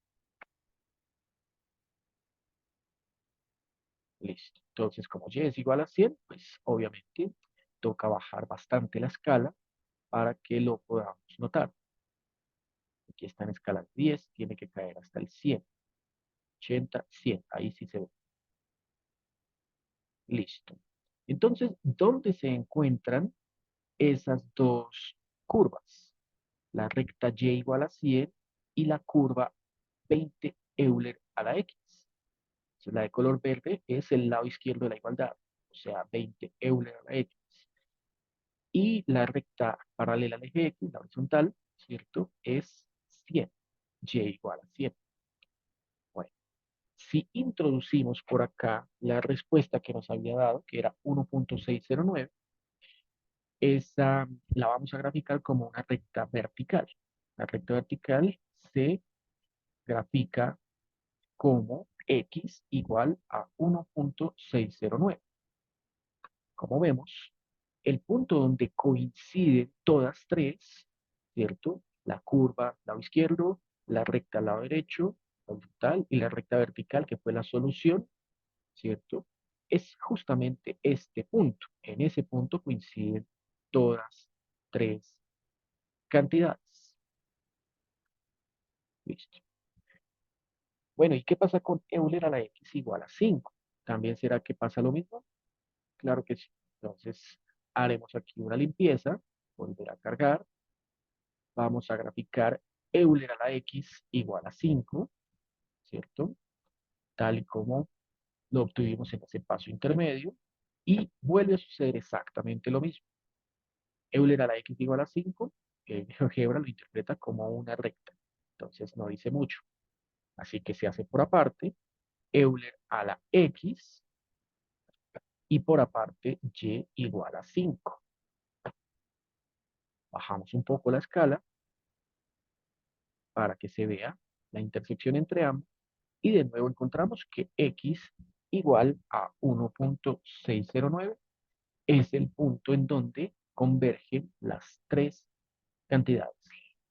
Listo. Entonces, como y es igual a 100, pues obviamente toca bajar bastante la escala para que lo podamos notar. Aquí está en escala de 10, tiene que caer hasta el 100. 80, 100. Ahí sí se ve. Listo. Entonces, ¿dónde se encuentran esas dos curvas? La recta y igual a 100 y la curva 20 Euler a la x. Entonces, la de color verde es el lado izquierdo de la igualdad, o sea, 20 Euler a la x. Y la recta paralela al eje x, la horizontal, ¿cierto? Es 100. Y igual a 100. Bueno, si introducimos por acá la respuesta que nos había dado, que era 1.609, esa la vamos a graficar como una recta vertical. La recta vertical se grafica como x igual a 1.609. Como vemos, el punto donde coinciden todas tres, ¿cierto? La curva lado izquierdo, la recta lado derecho, la horizontal y la recta vertical, que fue la solución, ¿cierto? Es justamente este punto. En ese punto coinciden todas tres cantidades. Listo. Bueno, ¿y qué pasa con Euler a la x igual a 5? ¿También será que pasa lo mismo? Claro que sí. Entonces, haremos aquí una limpieza, volver a cargar. Vamos a graficar Euler a la x igual a 5, ¿cierto? Tal y como lo obtuvimos en ese paso intermedio. Y vuelve a suceder exactamente lo mismo. Euler a la x igual a 5, el GeoGebra lo interpreta como una recta. Entonces no dice mucho. Así que se hace por aparte Euler a la x y por aparte y igual a 5. Bajamos un poco la escala para que se vea la intersección entre ambos, y de nuevo encontramos que x igual a 1.609 es el punto en donde convergen las tres cantidades,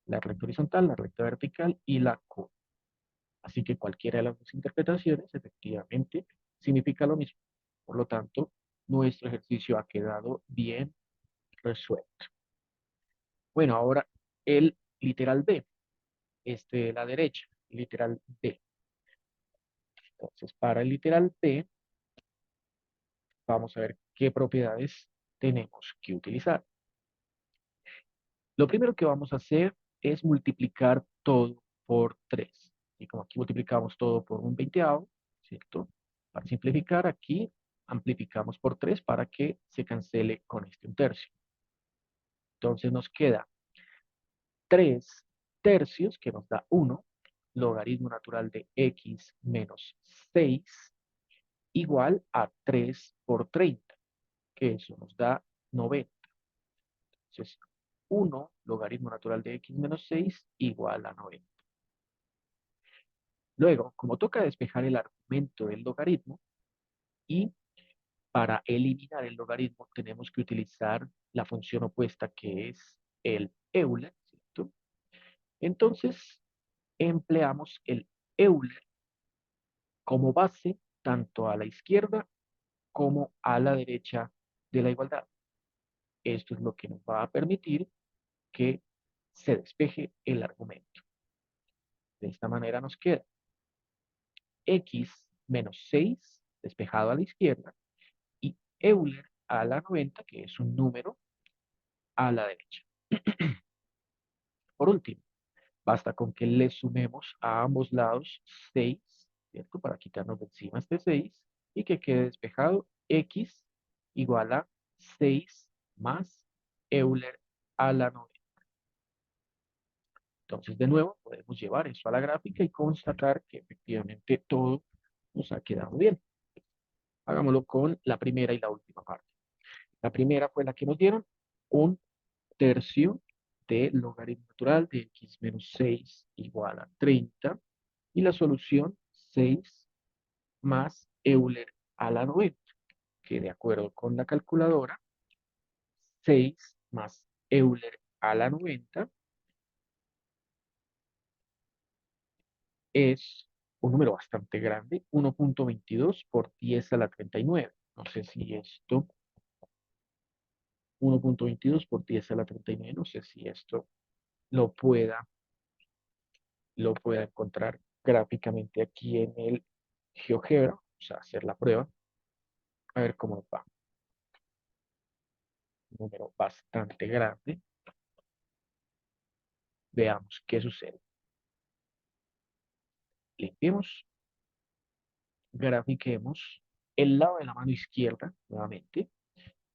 la recta horizontal, la recta vertical y la curva. Así que cualquiera de las dos interpretaciones efectivamente significa lo mismo. Por lo tanto, nuestro ejercicio ha quedado bien resuelto. Bueno, ahora el literal B, este de la derecha, literal B. Entonces, para el literal B, vamos a ver qué propiedades tenemos que utilizar. Lo primero que vamos a hacer es multiplicar todo por 3. Y como aquí multiplicamos todo por un veinteavo, ¿cierto? Para simplificar, aquí amplificamos por 3 para que se cancele con este un tercio. Entonces nos queda 3 tercios, que nos da 1, logaritmo natural de x menos 6, igual a 3 por 30, que eso nos da 90. Entonces, 1 logaritmo natural de x menos 6 igual a 90. Luego, como toca despejar el argumento del logaritmo, y para eliminar el logaritmo tenemos que utilizar la función opuesta que es el Euler, ¿cierto? Entonces, empleamos el Euler como base tanto a la izquierda como a la derecha de la igualdad. Esto es lo que nos va a permitir que se despeje el argumento. De esta manera nos queda x menos 6 despejado a la izquierda y Euler a la 90, que es un número, a la derecha. Por último, basta con que le sumemos a ambos lados 6, ¿cierto? Para quitarnos de encima este 6 y que quede despejado x igual a 6 más Euler a la 90. Entonces, de nuevo, podemos llevar eso a la gráfica y constatar que efectivamente todo nos ha quedado bien. Hagámoslo con la primera y la última parte. La primera fue la que nos dieron, un tercio de logaritmo natural de x menos 6 igual a 30. Y la solución, 6 más Euler a la 90, que de acuerdo con la calculadora, 6 más Euler a la 90 es un número bastante grande, 1.22 por 10 a la 39. No sé si esto, 1.22 por 10 a la 39, no sé si esto lo pueda, lo pueda encontrar gráficamente aquí en el GeoGebra. Vamos a hacer la prueba, a ver cómo va. Un número bastante grande. Veamos qué sucede. Limpiemos, grafiquemos el lado de la mano izquierda, nuevamente,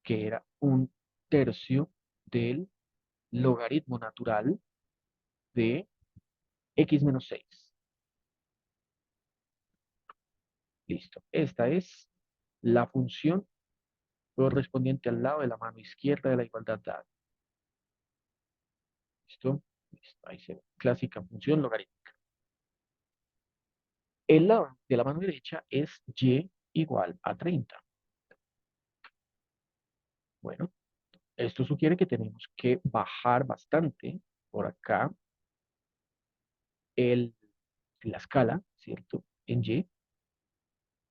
que era un tercio del logaritmo natural de x menos 6. Listo. Esta es la función correspondiente al lado de la mano izquierda de la igualdad dada. ¿Listo? Listo. Ahí se ve. Clásica función logarítmica. El lado de la mano derecha es y igual a 30. Bueno, esto sugiere que tenemos que bajar bastante por acá la escala, ¿cierto? En y,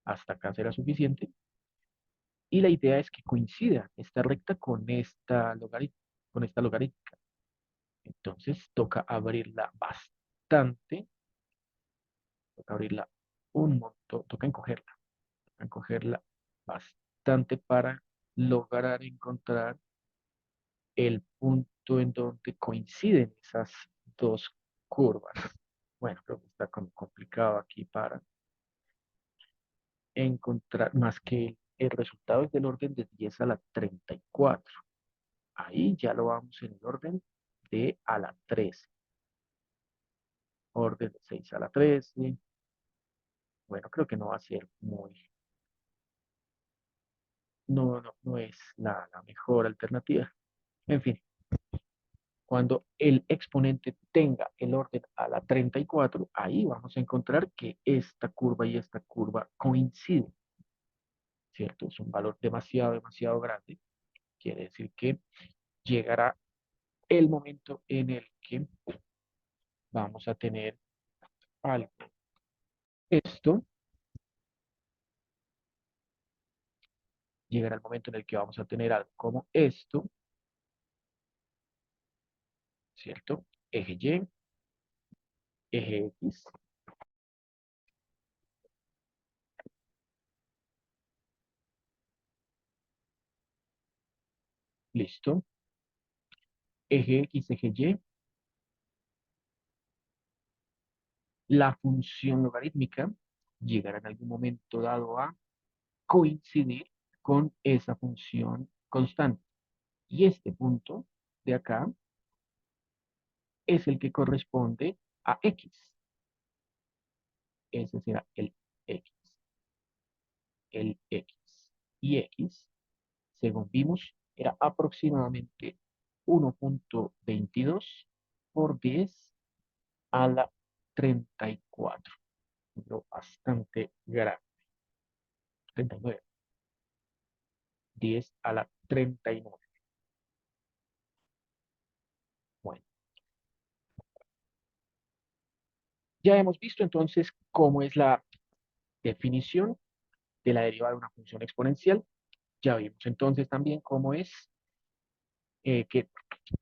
hasta acá será suficiente. Y la idea es que coincida esta recta con esta logarítmica. Entonces toca abrirla bastante, toca abrirla un montón, toca encogerla bastante para lograr encontrar el punto en donde coinciden esas dos curvas. Bueno, creo que está como complicado aquí para encontrar, más que el resultado es del orden de 10 a la 34. Ahí ya lo vamos en el orden de a la 13. Orden de 6 a la 13. Bueno, creo que no va a ser muy, no es la mejor alternativa. En fin, Cuando el exponente tenga el orden a la 34, ahí vamos a encontrar que esta curva y esta curva coinciden, ¿cierto? Es un valor demasiado, demasiado grande. Quiere decir que llegará el momento en el que vamos a tener algo. Esto llegará el momento en el que vamos a tener algo como esto, ¿cierto? Eje Y, eje X, listo. Eje X, eje Y. La función logarítmica llegará en algún momento dado a coincidir con esa función constante. Y este punto de acá es el que corresponde a X. Ese será el X. El X. Y X, según vimos, era aproximadamente 1.22 por 10 a la 34. Lo bastante grande. 39. 10 a la 39. Bueno, ya hemos visto entonces cómo es la definición de la derivada de una función exponencial. Ya vimos entonces también cómo es que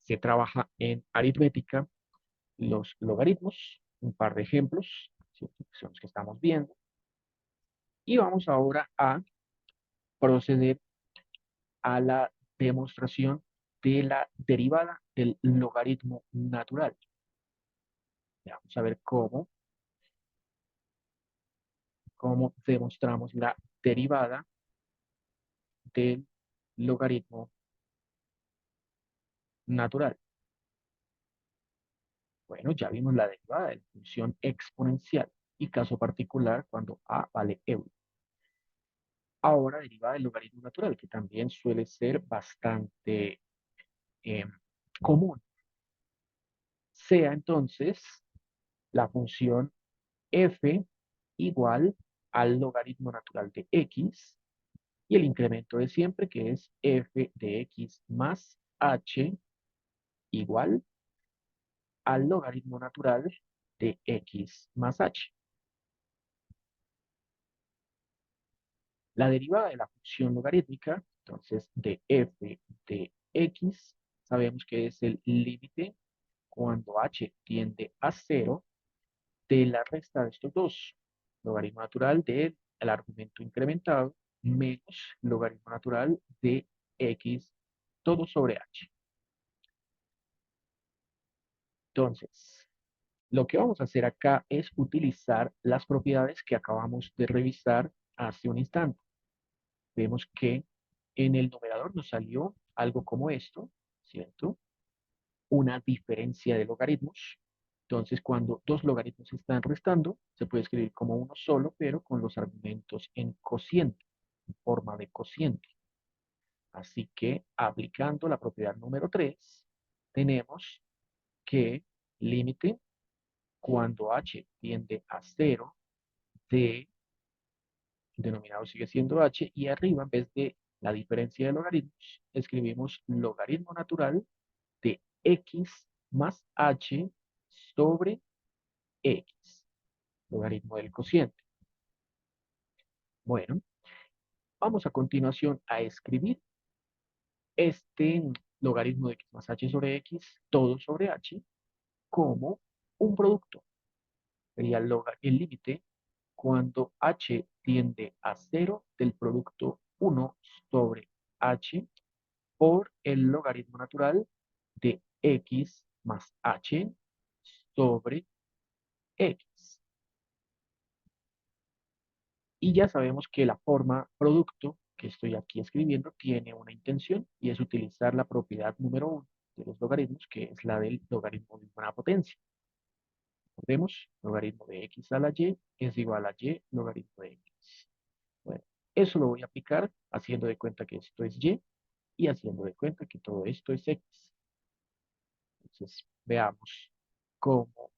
se trabaja en aritmética los logaritmos, un par de ejemplos, ¿cierto? Que son los que estamos viendo. Y vamos ahora a proceder a la demostración de la derivada del logaritmo natural. Ya vamos a ver cómo demostramos la derivada del logaritmo natural. Bueno, ya vimos la derivada de la función exponencial y caso particular cuando a vale euro. Ahora derivada del logaritmo natural, que también suele ser bastante eh, común. Sea entonces la función f igual al logaritmo natural de x y el incremento de siempre que es f de x más h igual al logaritmo natural de x más h. La derivada de la función logarítmica, entonces, de f de x, sabemos que es el límite cuando h tiende a 0 de la resta de estos dos. Logaritmo natural del argumento incrementado menos logaritmo natural de x todo sobre h. Entonces, lo que vamos a hacer acá es utilizar las propiedades que acabamos de revisar hace un instante. Vemos que en el numerador nos salió algo como esto, ¿cierto? Una diferencia de logaritmos. Entonces, cuando dos logaritmos se están restando, se puede escribir como uno solo, pero con los argumentos en cociente, en forma de cociente. Así que, aplicando la propiedad número 3, tenemos que límite cuando h tiende a 0 de el denominador sigue siendo h, y arriba, en vez de la diferencia de logaritmos, escribimos logaritmo natural de x más h sobre x, logaritmo del cociente. Bueno, vamos a continuación a escribir este logaritmo de x más h sobre x, todo sobre h, como un producto. Sería el límite cuando h tiende a 0 del producto 1 sobre h por el logaritmo natural de x más h sobre x. Y ya sabemos que la forma producto que estoy aquí escribiendo tiene una intención y es utilizar la propiedad número 1 de los logaritmos, que es la del logaritmo de una potencia. Recordemos, logaritmo de x a la y es igual a y logaritmo de x. Bueno, eso lo voy a aplicar haciendo de cuenta que esto es y haciendo de cuenta que todo esto es x. Entonces, veamos cómo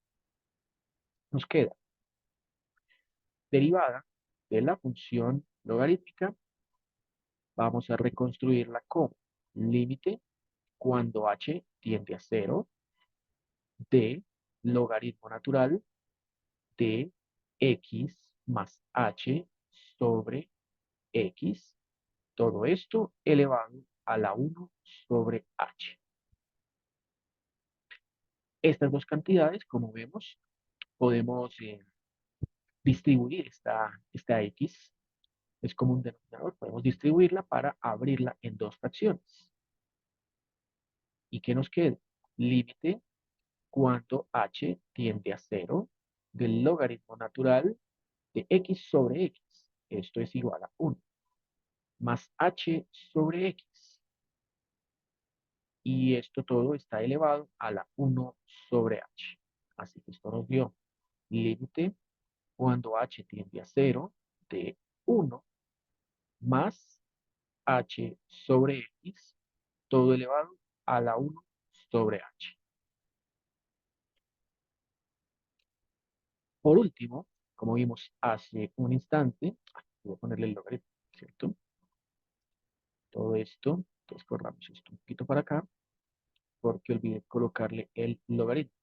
nos queda. Derivada de la función logarítmica, vamos a reconstruirla como límite cuando h tiende a 0 de logaritmo natural de x más h sobre x, todo esto elevado a la 1 sobre h. Estas dos cantidades, como vemos, podemos distribuir esta x, es como un denominador, podemos distribuirla para abrirla en dos fracciones. ¿Y qué nos queda? Límite cuando h tiende a 0 del logaritmo natural de x sobre x. Esto es igual a 1 más h sobre x. Y esto todo está elevado a la 1 sobre h. Así que esto nos dio límite cuando h tiende a 0 de 1 más h sobre x, todo elevado a la 1 sobre h. Por último, como vimos hace un instante, voy a ponerle el logaritmo, ¿cierto? Todo esto, entonces corramos esto un poquito para acá, porque olvidé colocarle el logaritmo.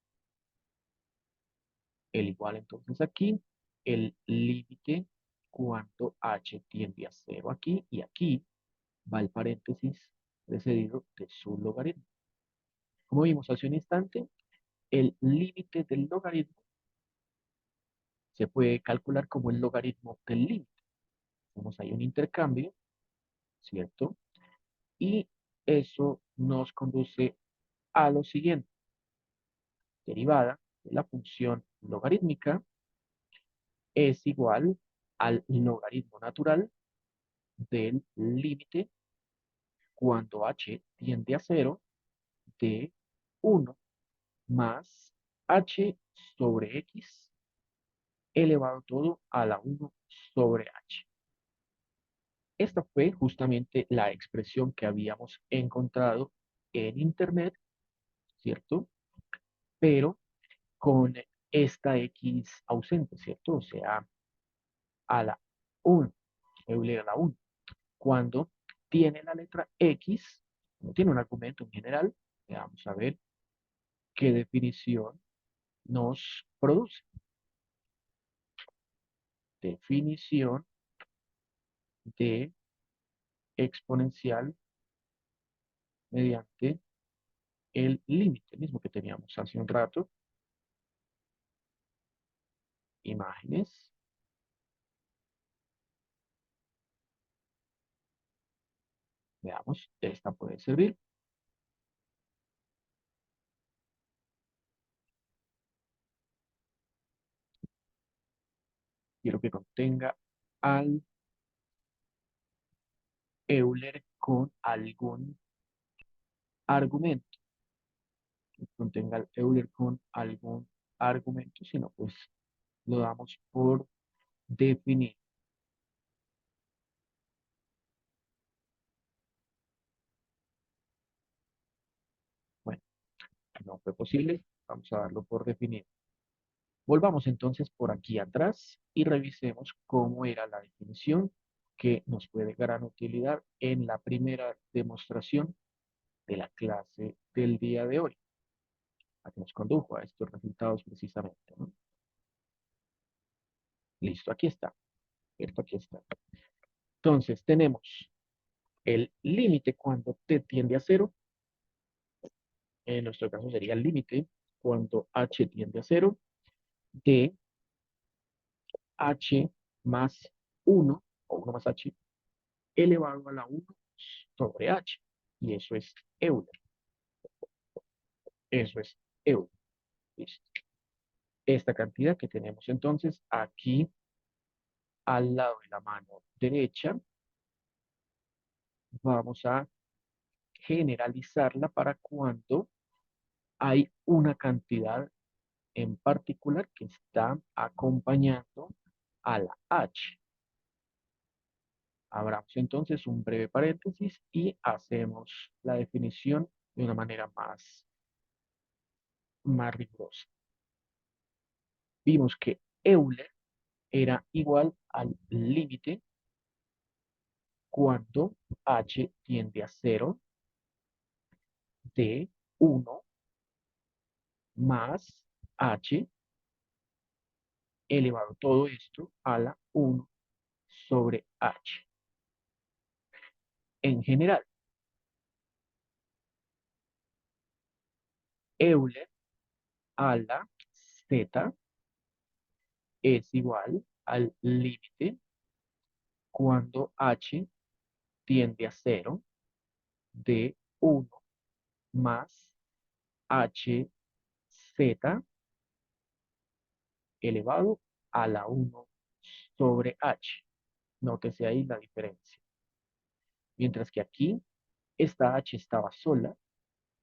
El igual entonces aquí, el límite cuando h tiende a 0 aquí, y aquí va el paréntesis precedido de su logaritmo. Como vimos hace un instante, el límite del logaritmo se puede calcular como el logaritmo del límite. Tenemos ahí un intercambio, ¿cierto? Y eso nos conduce a lo siguiente. Derivada de la función logarítmica es igual al logaritmo natural del límite cuando h tiende a 0 de 1 más h sobre x elevado todo a la 1 sobre h. Esta fue justamente la expresión que habíamos encontrado en Internet, ¿cierto? Pero con esta x ausente, ¿cierto? O sea, a la 1, Euler a la 1. Cuando tiene la letra x, no tiene un argumento en general, vamos a ver qué definición nos produce. Definición de exponencial mediante el límite, mismo que teníamos hace un rato. Imágenes. Veamos, esta puede servir. Quiero que contenga al Euler con algún argumento. Que contenga al Euler con algún argumento, si no, pues lo damos por definido. Bueno, no fue posible, vamos a darlo por definido. Volvamos entonces por aquí atrás y revisemos cómo era la definición que nos fue de gran utilidad en la primera demostración de la clase del día de hoy, a que nos condujo a estos resultados precisamente, ¿no? Listo, aquí está, ¿cierto? Aquí está. Entonces tenemos el límite cuando t tiende a 0, en nuestro caso sería el límite cuando h tiende a 0 de h más 1 o 1 más h elevado a la 1 sobre h. Y eso es Euler. Eso es Euler. Listo. Esta cantidad que tenemos entonces aquí al lado de la mano derecha, vamos a generalizarla para cuando hay una cantidad en particular que está acompañando a la h. Abramos entonces un breve paréntesis y hacemos la definición de una manera más más rigurosa. Vimos que Euler era igual al límite cuando h tiende a 0 de 1 más h elevado todo esto a la 1 sobre h. En general, Euler a la z es igual al límite cuando h tiende a 0 de 1 más hz elevado a la 1 sobre h. Nótese ahí la diferencia. Mientras que aquí esta h estaba sola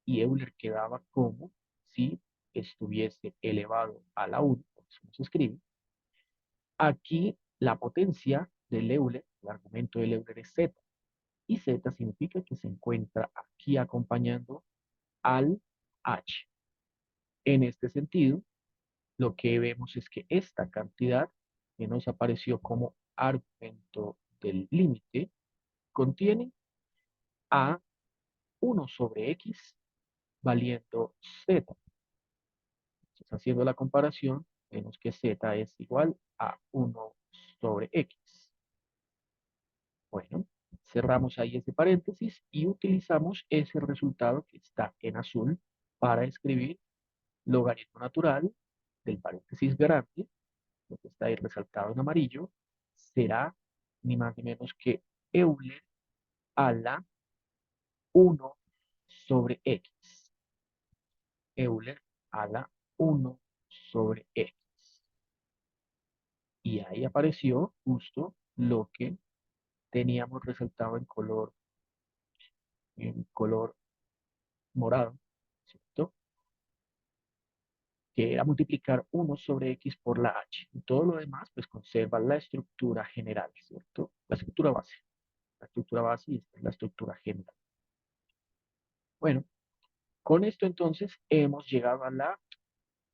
y Euler quedaba como si estuviese elevado a la 1, por eso se escribe. Aquí la potencia del Euler, el argumento del Euler es z, y z significa que se encuentra aquí acompañando al h. En este sentido, lo que vemos es que esta cantidad que nos apareció como argumento del límite contiene a 1 sobre x valiendo z. Entonces, haciendo la comparación, vemos que z es igual a 1 sobre x. Bueno, cerramos ahí ese paréntesis y utilizamos ese resultado que está en azul para escribir logaritmo natural del paréntesis grande, lo que está ahí resaltado en amarillo, será ni más ni menos que Euler a la 1 sobre x. Euler a la 1 sobre x. Y ahí apareció justo lo que teníamos resaltado en color morado, ¿cierto? Que era multiplicar 1 sobre x por la h. Y todo lo demás, pues conserva la estructura general, ¿cierto? La estructura base. La estructura base y esta es la estructura general. Bueno, con esto entonces hemos llegado a la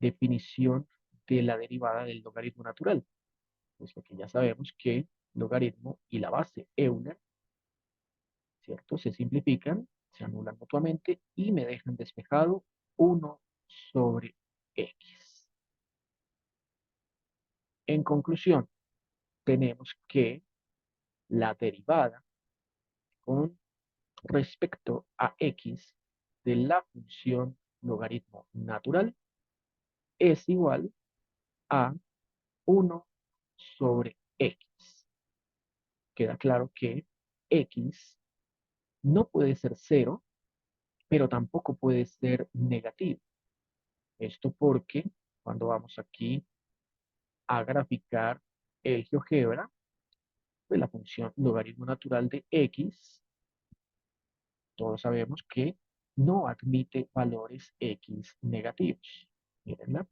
definición de la derivada del logaritmo natural. Pues que ya sabemos que el logaritmo y la base Euler, ¿cierto? Se simplifican, se anulan mutuamente y me dejan despejado 1 sobre x. En conclusión, tenemos que la derivada con respecto a x de la función logaritmo natural es igual a 1 sobre x. Queda claro que x no puede ser 0, pero tampoco puede ser negativo. Esto porque cuando vamos aquí a graficar el GeoGebra, pues la función logaritmo natural de x, todos sabemos que no admite valores x negativos. Mírenla.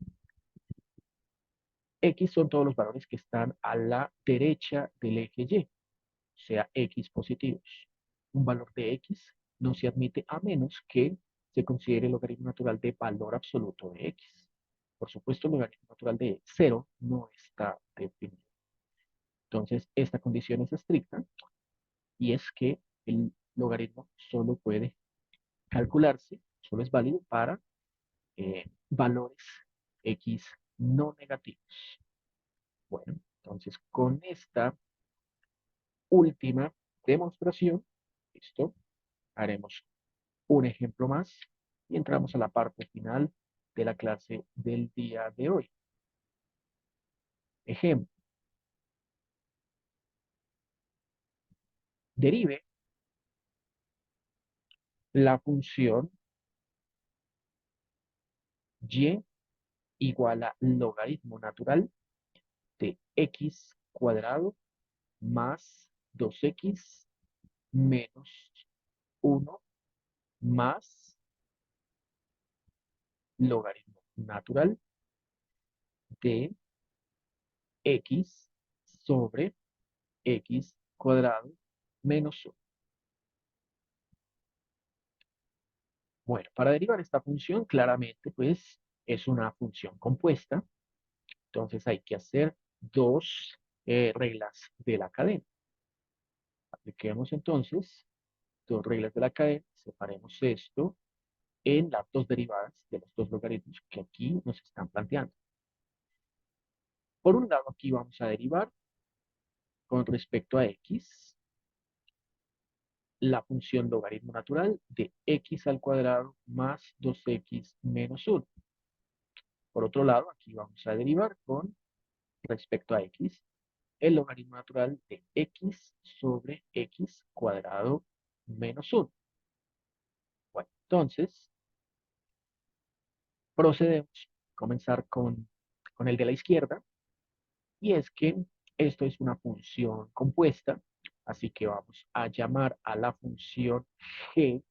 X son todos los valores que están a la derecha del eje Y, o sea, x positivos. Un valor de x no se admite a menos que se considere el logaritmo natural de valor absoluto de x. Por supuesto, el logaritmo natural de 0 no está definido. Entonces, esta condición es estricta y es que el logaritmo solo puede calcularse, solo es válido para valores x no negativos. Bueno, entonces con esta última demostración, listo, haremos un ejemplo más y entramos a la parte final de la clase del día de hoy. Ejemplo, derive la función y igual a logaritmo natural de x cuadrado más 2x menos 1 más logaritmo natural de x sobre x cuadrado menos 1. Bueno, para derivar esta función, claramente, pues es una función compuesta, entonces hay que hacer dos reglas de la cadena. Apliquemos entonces dos reglas de la cadena, separemos esto en las dos derivadas de los dos logaritmos que aquí nos están planteando. Por un lado, aquí vamos a derivar con respecto a x la función logaritmo natural de x al cuadrado más 2x menos 1. Por otro lado, aquí vamos a derivar con respecto a x el logaritmo natural de x sobre x cuadrado menos 1. Bueno, entonces procedemos a comenzar con el de la izquierda, y es que esto es una función compuesta, así que vamos a llamar a la función g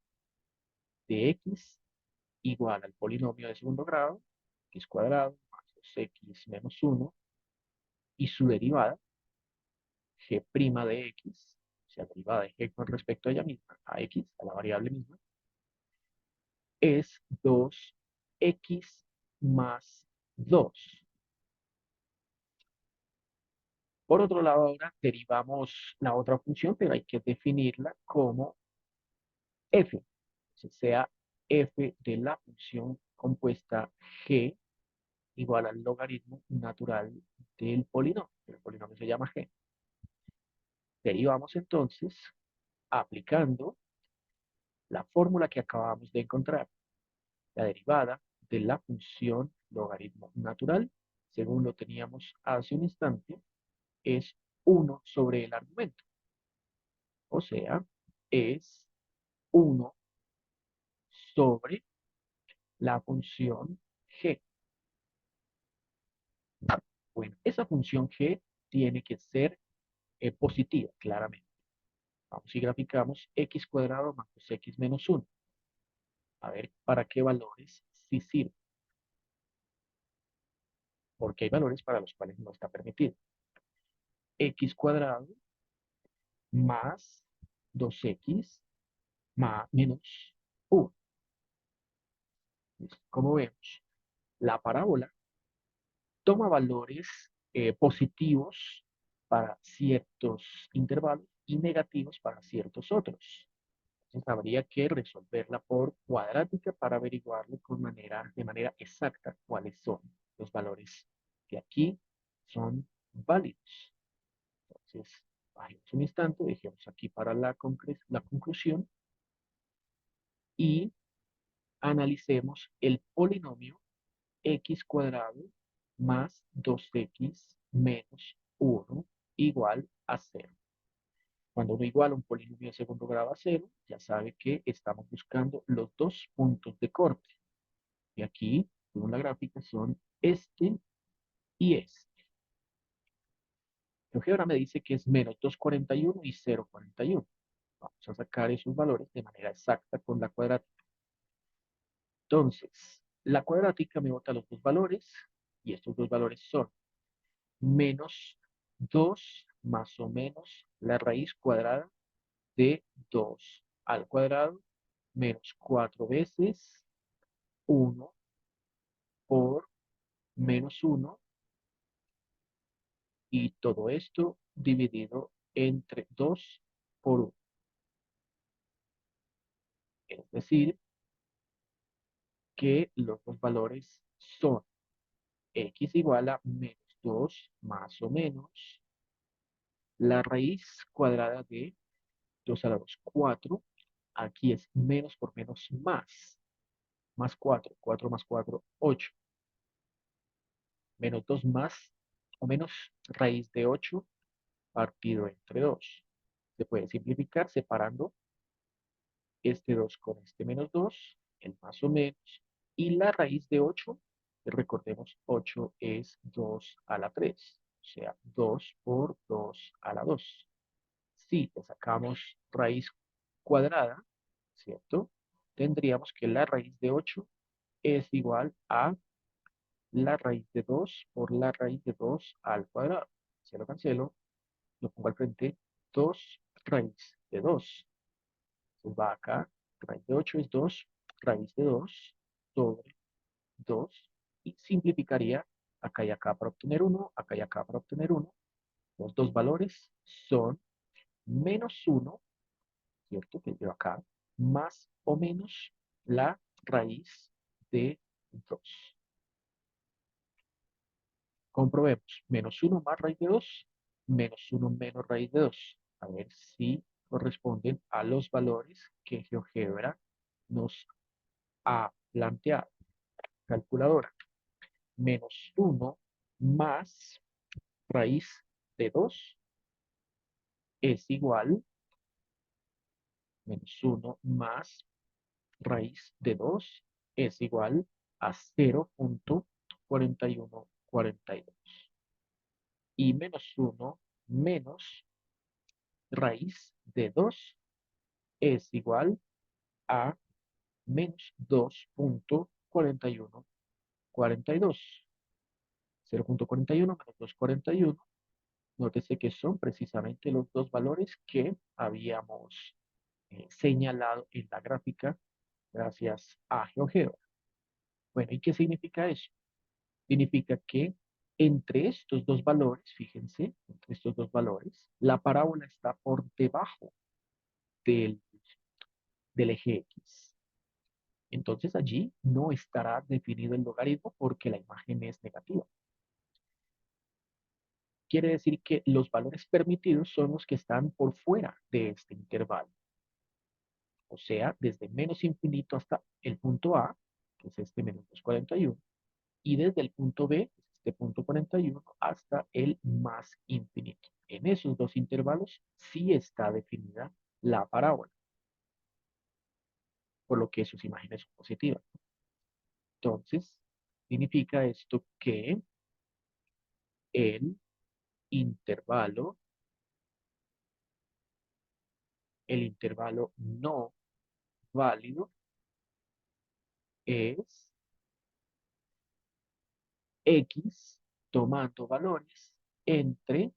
de x igual al polinomio de segundo grado, x cuadrado más 2x menos 1, y su derivada, g' de x, o sea, derivada de g con respecto a ella misma, a x, a la variable misma, es 2x más 2. Por otro lado, ahora derivamos la otra función, pero hay que definirla como f, o sea, f de la función compuesta g igual al logaritmo natural del polinomio. El polinomio se llama g. Derivamos entonces aplicando la fórmula que acabamos de encontrar. La derivada de la función logaritmo natural, según lo teníamos hace un instante, es 1 sobre el argumento. O sea, es 1 sobre la función g. Bueno, esa función g tiene que ser positiva, claramente. Vamos y graficamos x cuadrado más 2x menos 1. A ver para qué valores sí sirve, porque hay valores para los cuales no está permitido. X cuadrado más 2x más menos 1. Como vemos, la parábola toma valores positivos para ciertos intervalos y negativos para ciertos otros. Entonces habría que resolverla por cuadrática para averiguarle de manera exacta cuáles son los valores que aquí son válidos. Entonces, bajemos un instante, dejemos aquí para la conclusión y analicemos el polinomio x cuadrado más 2x menos 1 igual a 0. Cuando uno iguala un polinomio de segundo grado a 0, ya sabe que estamos buscando los dos puntos de corte. Y aquí, según la gráfica, son este y este. El GeoGebra me dice que es menos 2,41 y 0,41. Vamos a sacar esos valores de manera exacta con la cuadrática. Entonces, la cuadrática me bota los dos valores, y estos dos valores son menos 2 más o menos la raíz cuadrada de 2 al cuadrado menos 4 veces 1 por menos 1, y todo esto dividido entre 2 por 1. Es decir, que los dos valores son x igual a menos 2 más o menos la raíz cuadrada de 2 a la 2, 4. Aquí es menos por menos más 4, 4 más 4, 8. Menos 2 más o menos raíz de 8 partido entre 2. Se puede simplificar separando este 2 con este menos 2, el más o menos, y la raíz de 8, recordemos, 8 es 2 a la 3, o sea, 2 por 2 a la 2. Si le sacamos raíz cuadrada, ¿cierto? Tendríamos que la raíz de 8 es igual a la raíz de 2 por la raíz de 2 al cuadrado. Si lo cancelo, lo pongo al frente, 2 raíz de 2. Entonces va acá, raíz de 8 es 2, raíz de 2 sobre 2. y simplificaría acá y acá para obtener 1, acá y acá para obtener 1. Los dos valores son menos 1, ¿cierto? Que yo acá, más o menos la raíz de 2. Comprobemos. Menos 1 más raíz de 2, menos 1 menos raíz de 2. A ver si corresponden a los valores que GeoGebra nos ha planteado. Calculadora. Menos 1 más raíz de 2 es igual, menos 1 más raíz de 2 es igual a 0.4142. Y menos 1 menos raíz de 2 es igual a menos 2.4142. 0.41 menos 2.41. Nótese que son precisamente los dos valores que habíamos señalado en la gráfica gracias a GeoGebra. Bueno, ¿y qué significa eso? Significa que entre estos dos valores, fíjense, entre estos dos valores, la parábola está por debajo del, del eje X. Entonces allí no estará definido el logaritmo porque la imagen es negativa. Quiere decir que los valores permitidos son los que están por fuera de este intervalo. O sea, desde menos infinito hasta el punto A, que es este menos 241, y desde el punto B, que es este punto 41, hasta el más infinito. En esos dos intervalos sí está definida la parábola, por lo que sus imágenes son positivas. Entonces, significa esto que el intervalo, el intervalo no válido es X tomando valores entre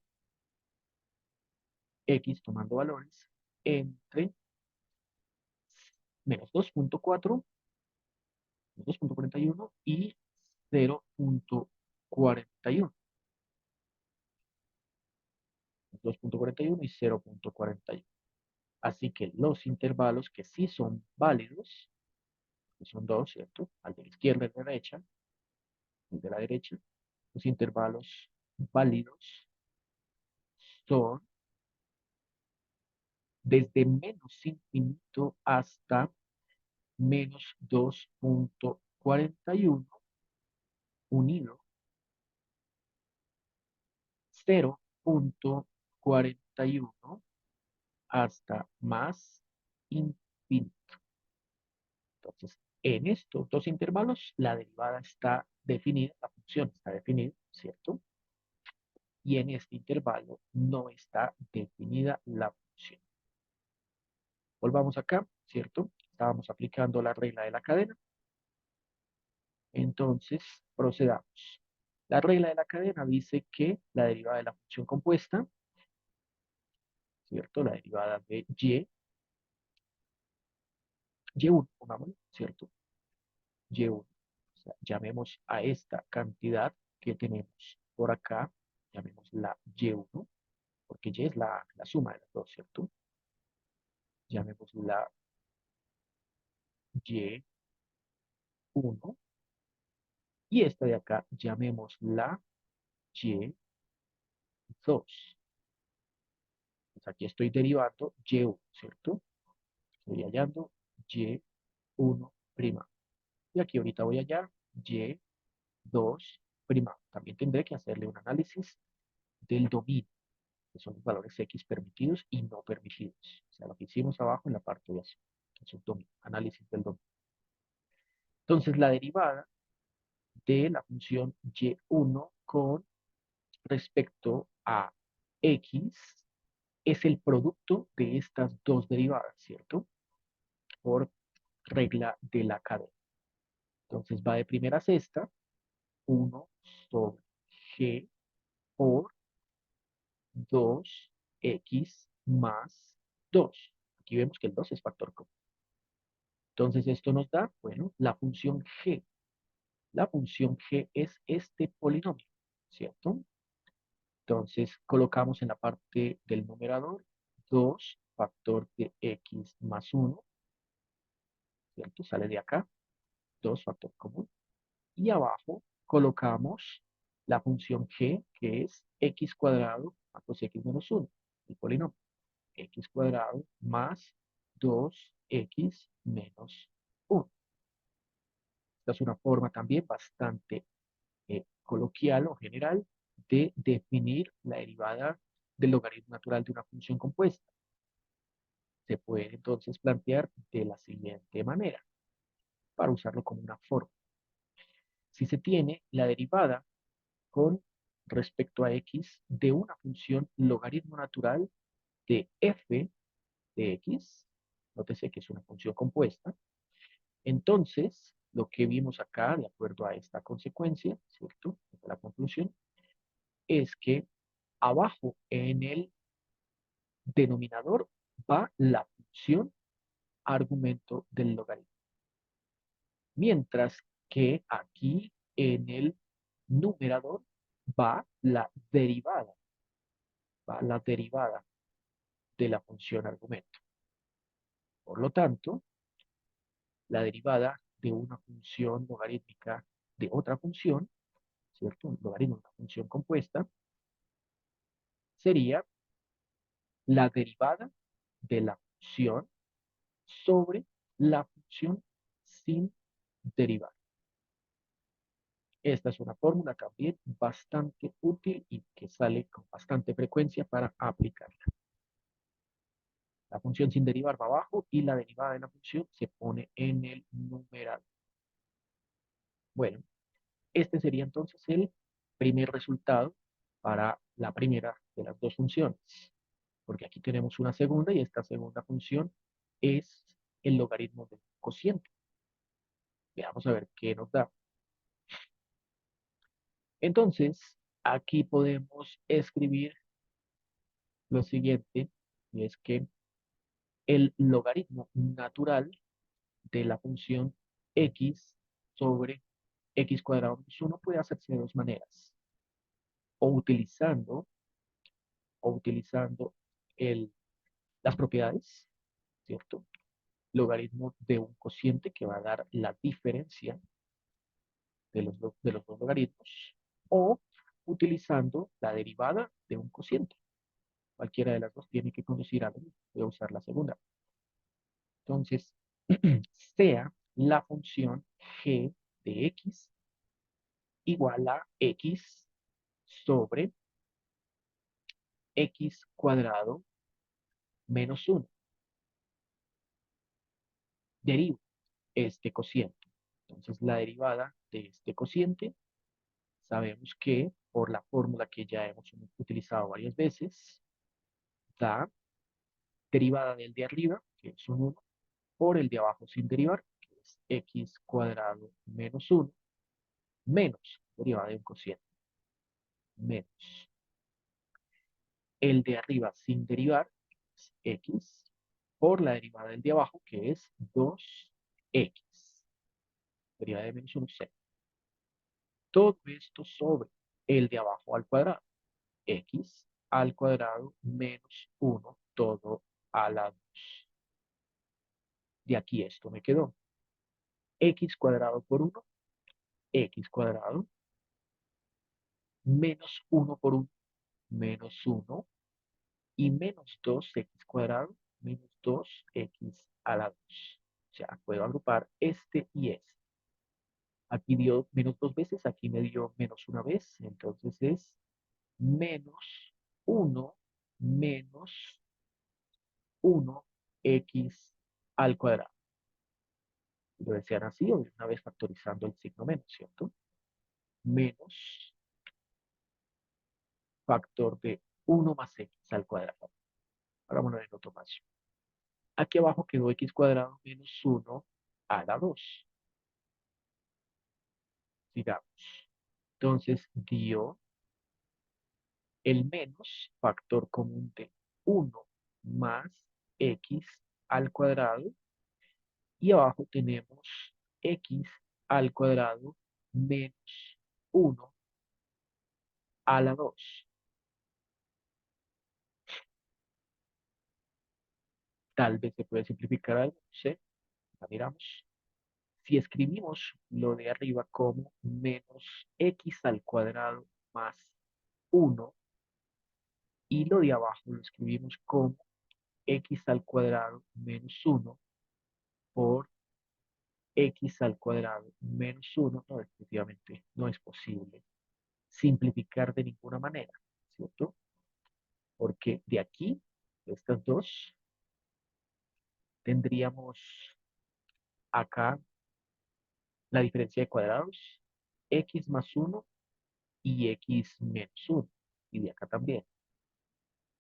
X tomando valores entre menos 2.4, 2.41 y 0.41. 2.41 y 0.41. Así que los intervalos que sí son válidos, que son dos, ¿cierto? Al de la izquierda y de la derecha, el de la derecha, los intervalos válidos son desde menos infinito hasta menos 2.41 unido 0.41 hasta más infinito. Entonces, en estos dos intervalos, la derivada está definida, la función está definida, ¿cierto? Y en este intervalo no está definida la función. Volvamos acá, ¿cierto? Estábamos aplicando la regla de la cadena. Entonces, procedamos. La regla de la cadena dice que la derivada de la función compuesta, ¿cierto? La derivada de y1, pongámoslo, ¿cierto? Y1. O sea, llamemos a esta cantidad que tenemos por acá, llamémosla Y1, porque Y es la suma de las dos, ¿cierto? Llamémosla Y1. Y esta de acá, llamémosla Y2. Pues aquí estoy derivando Y1, ¿cierto? Estoy hallando Y1'. Y aquí ahorita voy a hallar Y2'. También tendré que hacerle un análisis del dominio, que son los valores X permitidos y no permitidos. O sea, lo que hicimos abajo en la parte de así. Es un dominio, análisis del dominio. Entonces, la derivada de la función y1 con respecto a x es el producto de estas dos derivadas, ¿cierto? Por regla de la cadena. Entonces, va de primera a sexta, 1 sobre g por 2x más 2. Aquí vemos que el 2 es factor común. Entonces, esto nos da, bueno, la función g. La función g es este polinomio, ¿cierto? Entonces, colocamos en la parte del numerador 2 factor de x más 1, ¿cierto? Sale de acá, 2 factor común. Y abajo colocamos la función g, que es x cuadrado más 2x menos 1, el polinomio. X cuadrado más 2x menos 1. Esta es una forma también bastante coloquial o general de definir la derivada del logaritmo natural de una función compuesta. Se puede entonces plantear de la siguiente manera, para usarlo como una forma. Si se tiene la derivada con respecto a x de una función logaritmo natural de f de x, nótese que es una función compuesta, entonces lo que vimos acá, de acuerdo a esta consecuencia, ¿cierto? La conclusión es que abajo en el denominador va la función argumento del logaritmo. Mientras que aquí en el numerador va la derivada de la función argumento. Por lo tanto, la derivada de una función logarítmica de otra función, ¿cierto? Un logaritmo de una función compuesta, sería la derivada de la función sobre la función sin derivar. Esta es una fórmula también bastante útil y que sale con bastante frecuencia para aplicarla. La función sin derivar va abajo y la derivada de la función se pone en el numerador. Bueno, este sería entonces el primer resultado para la primera de las dos funciones, porque aquí tenemos una segunda y esta segunda función es el logaritmo del cociente. Veamos a ver qué nos da. Entonces, aquí podemos escribir lo siguiente, y es que el logaritmo natural de la función x sobre x cuadrado menos 1 puede hacerse de dos maneras. O utilizando las propiedades, ¿cierto? Logaritmo de un cociente que va a dar la diferencia de los dos logaritmos, o utilizando la derivada de un cociente. Cualquiera de las dos tiene que conducir a lo mismo. Voy a usar la segunda. Entonces, sea la función g de x igual a x sobre x cuadrado menos 1. Derivo este cociente. Entonces, la derivada de este cociente, sabemos que por la fórmula que ya hemos utilizado varias veces, da derivada del de arriba, que es un 1, por el de abajo sin derivar, que es x cuadrado menos 1, menos derivada de un cociente, menos el de arriba sin derivar, es x, por la derivada del de abajo, que es 2x, derivada de menos 1, 0. Todo esto sobre el de abajo al cuadrado, x al cuadrado menos 1, todo a la 2. De aquí esto me quedó. X cuadrado por 1, x cuadrado, menos 1 por 1, menos 1, y menos 2x cuadrado, menos 2x a la 2. O sea, puedo agrupar este y este. Aquí dio menos 2 veces, aquí me dio menos una vez, entonces es menos 1 menos 1x al cuadrado. Lo desean así, o de una vez factorizando el signo menos, ¿cierto? Menos factor de 1 más x al cuadrado. Hagámoslo en otro más. Aquí abajo quedó x cuadrado menos 1 a la 2. Digamos. Entonces dio el menos factor común de 1 más x al cuadrado. Y abajo tenemos x al cuadrado menos 1 a la 2. Tal vez se puede simplificar algo, no sé, la miramos. Si escribimos lo de arriba como menos x al cuadrado más 1 y lo de abajo lo escribimos como x al cuadrado menos 1 por x al cuadrado menos 1, no, definitivamente no es posible simplificar de ninguna manera, ¿cierto? Porque de aquí, de estas dos, tendríamos acá la diferencia de cuadrados, x más 1 y x menos 1. Y de acá también,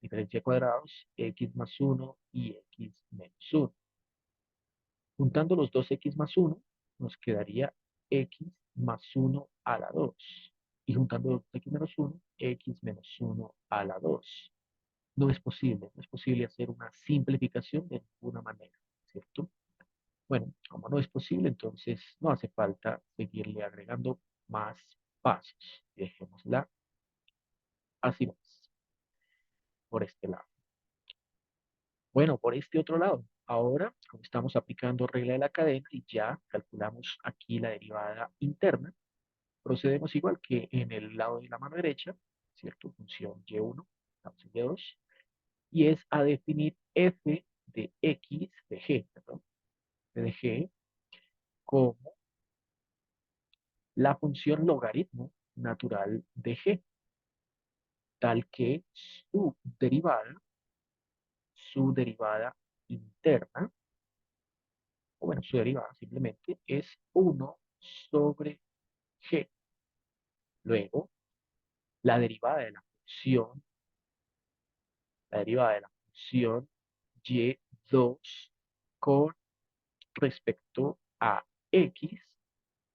diferencia de cuadrados, x más 1 y x menos 1. Juntando los dos x más 1, nos quedaría x más 1 a la 2. Y juntando los x menos 1, x menos 1 a la 2. No es posible, no es posible hacer una simplificación de ninguna manera, ¿cierto? Bueno, como no es posible, entonces no hace falta seguirle agregando más pasos. Dejémosla así más, por este lado. Bueno, por este otro lado, ahora, como estamos aplicando regla de la cadena y ya calculamos aquí la derivada interna, procedemos igual que en el lado de la mano derecha, ¿cierto? Función y1, estamos en y2, y es a definir f de x, de g, perdón, de g, como la función logaritmo natural de g, tal que su derivada interna, o bueno, su derivada simplemente es 1 sobre g. Luego, la derivada de la derivada de la función y2 con respecto a x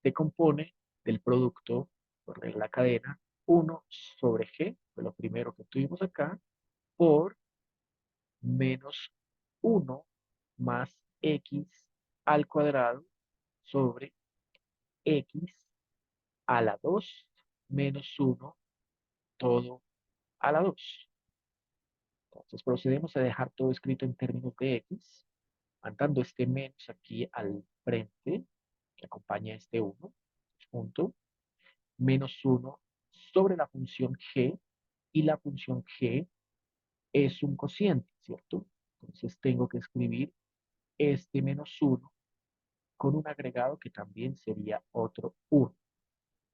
se compone del producto por la cadena 1 sobre g, de lo primero que tuvimos acá, por menos 1 más x al cuadrado sobre x a la 2 menos 1 todo a la 2. Entonces procedemos a dejar todo escrito en términos de x, mandando este menos aquí al frente, que acompaña este 1, punto, menos 1 sobre la función g, y la función g es un cociente, ¿cierto? Entonces tengo que escribir este menos 1 con un agregado que también sería otro 1.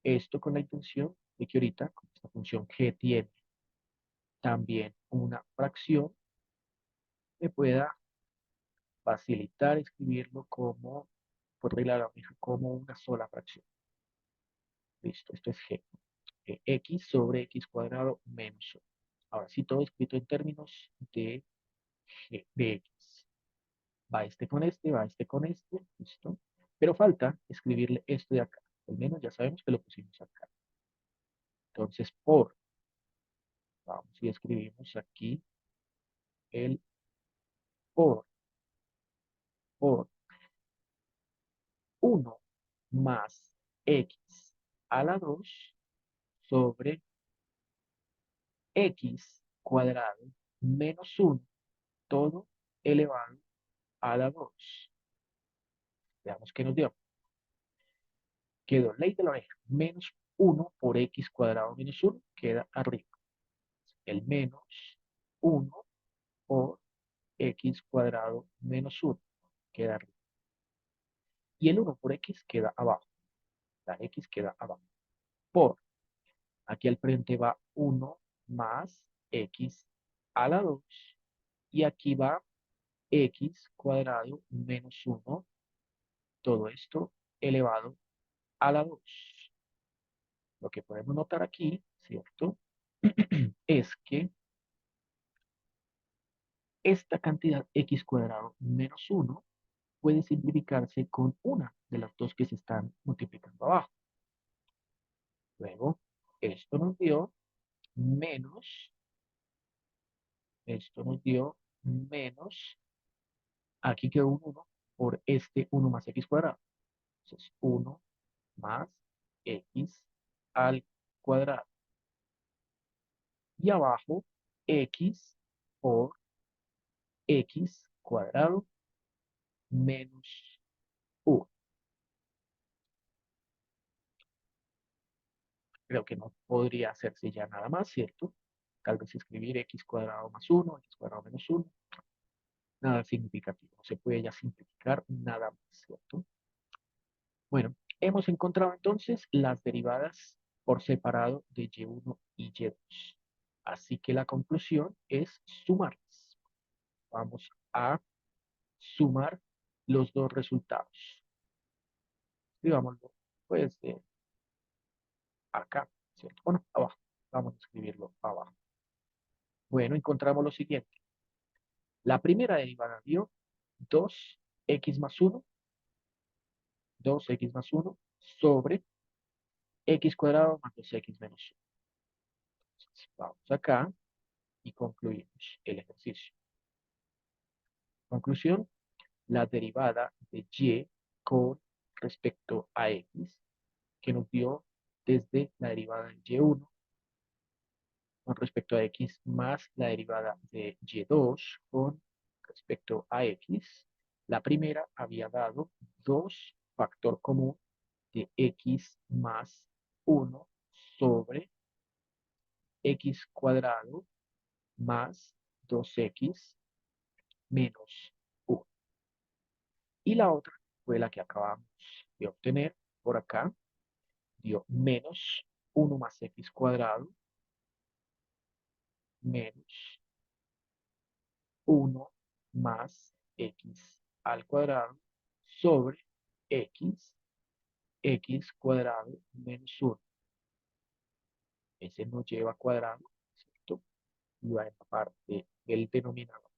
Esto con la intención de que ahorita, como esta función g tiene también una fracción, me pueda facilitar escribirlo como, por regla de la Ouija, como una sola fracción. Listo, esto es g. X sobre x cuadrado menos 1. Ahora sí, todo escrito en términos de g, de x. Va este con este, va este con este, listo. Pero falta escribirle esto de acá. Al menos ya sabemos que lo pusimos acá. Entonces, vamos y escribimos aquí el por 1 más x a la 2 sobre x cuadrado menos 1 todo elevado a la 2. Veamos qué nos dio. Quedó ley de la oreja. Menos 1 por x cuadrado menos 1 queda arriba. El menos 1 por x cuadrado menos 1 queda arriba. Y el 1 por x queda abajo. La x queda abajo. Por, aquí al frente va 1 más x a la 2. Y aquí va x cuadrado menos 1. Todo esto elevado a la 2. Lo que podemos notar aquí, ¿cierto? Es que esta cantidad x cuadrado menos 1 puede simplificarse con una de las dos que se están multiplicando abajo. Luego, esto nos dio menos, esto nos dio menos, aquí quedó un 1 por este 1 más x cuadrado. Entonces, 1 más x al cuadrado. Y abajo, x por x cuadrado menos 1. Creo que no podría hacerse ya nada más, ¿cierto? Tal vez escribir x cuadrado más 1, x cuadrado menos 1. Nada significativo. No se puede ya simplificar nada más, ¿cierto? Bueno, hemos encontrado entonces las derivadas por separado de y1 y y2. Así que la conclusión es sumarlas. Vamos a sumar los dos resultados. Escribámoslo, pues, acá, ¿cierto? Bueno, abajo. Vamos a escribirlo abajo. Bueno, encontramos lo siguiente. La primera derivada dio 2x más 1, 2x más 1 sobre x cuadrado más 2x menos 1. Entonces, vamos acá y concluimos el ejercicio. Conclusión, la derivada de y con respecto a x, que nos dio desde la derivada de y1 con respecto a x más la derivada de y2 con respecto a x. La primera había dado 2 factor común de x más 1 sobre x cuadrado más 2x menos 1. Y la otra fue la que acabamos de obtener por acá, dio menos 1 más x cuadrado menos 1 más x al cuadrado sobre x cuadrado menos 1. Ese no lleva cuadrado, ¿cierto? Y va en la parte del denominador.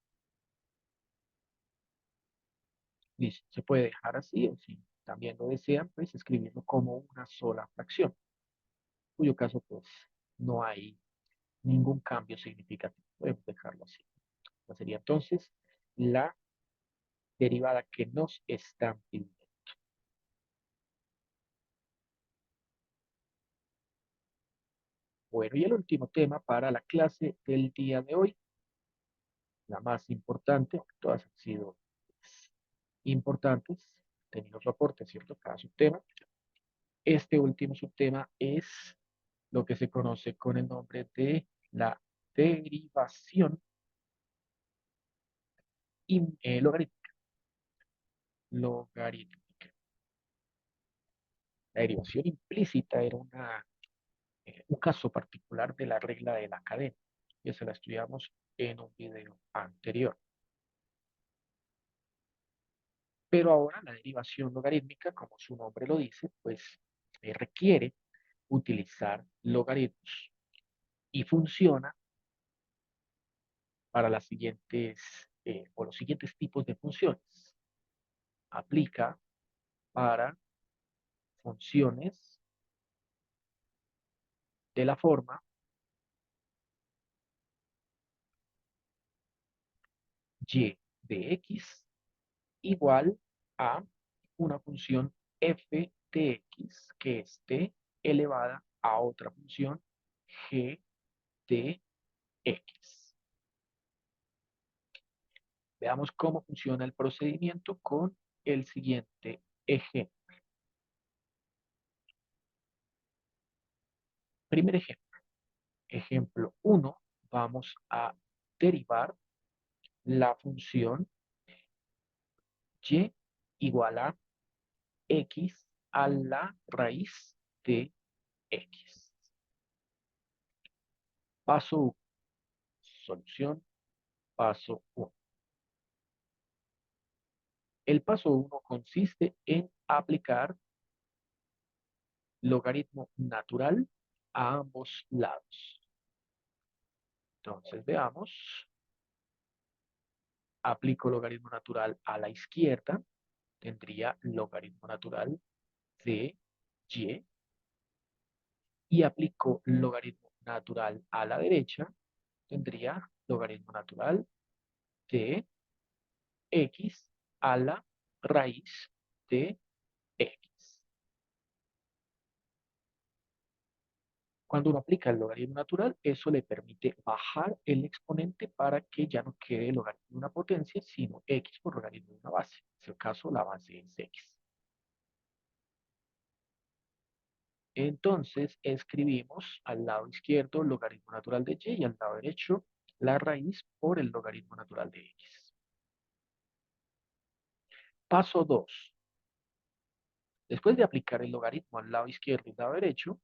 Listo, se puede dejar así o si también lo desean, pues escribirlo como una sola fracción, cuyo caso pues no hay ningún cambio significativo. Podemos dejarlo así. Esta sería entonces la derivada que nos están pidiendo. Bueno, y el último tema para la clase del día de hoy, la más importante, todas han sido importantes, teniendo su aporte, ¿cierto? Cada subtema. Este último subtema es lo que se conoce con el nombre de la derivación logarítmica. Logarítmica. La derivación implícita era un caso particular de la regla de la cadena, que se la estudiamos en un video anterior. Pero ahora la derivación logarítmica, como su nombre lo dice, pues requiere utilizar logaritmos y funciona para las siguientes o los siguientes tipos de funciones. Aplica para funciones de la forma y de x igual a una función f de x que esté elevada a otra función g de x. Veamos cómo funciona el procedimiento con el siguiente ejemplo. Primer ejemplo. Ejemplo 1. Vamos a derivar la función y igual a x a la raíz de x. Paso 1. Solución. Paso 1. El paso 1 consiste en aplicar logaritmo natural a ambos lados. Entonces veamos. Aplico logaritmo natural a la izquierda. Tendría logaritmo natural de y. Y aplico logaritmo natural a la derecha. Tendría logaritmo natural de x a la raíz de x. Cuando uno aplica el logaritmo natural, eso le permite bajar el exponente para que ya no quede el logaritmo de una potencia, sino x por logaritmo de una base. En este caso, la base es x. Entonces, escribimos al lado izquierdo el logaritmo natural de y al lado derecho la raíz por el logaritmo natural de x. Paso 2. Después de aplicar el logaritmo al lado izquierdo y al lado derecho,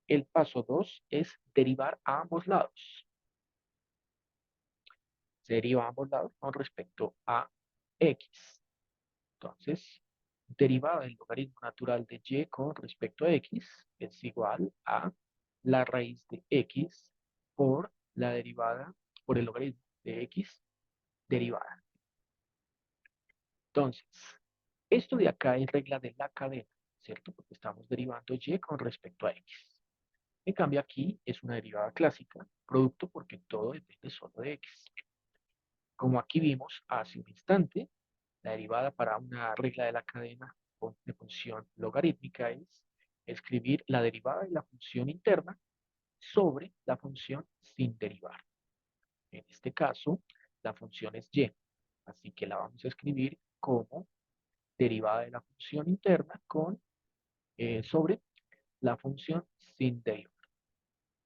el paso 2 es derivar a ambos lados. Se deriva a ambos lados con respecto a x. Entonces, derivada del logaritmo natural de y con respecto a x es igual a la raíz de x por la derivada, por el logaritmo de x derivada. Entonces, esto de acá es regla de la cadena, ¿cierto? Porque estamos derivando y con respecto a x. En cambio, aquí es una derivada clásica, producto porque todo depende solo de x. Como aquí vimos hace un instante, la derivada para una regla de la cadena de función logarítmica es escribir la derivada de la función interna sobre la función sin derivar. En este caso, la función es y, así que la vamos a escribir como derivada de la función interna sobre la función sin derivar.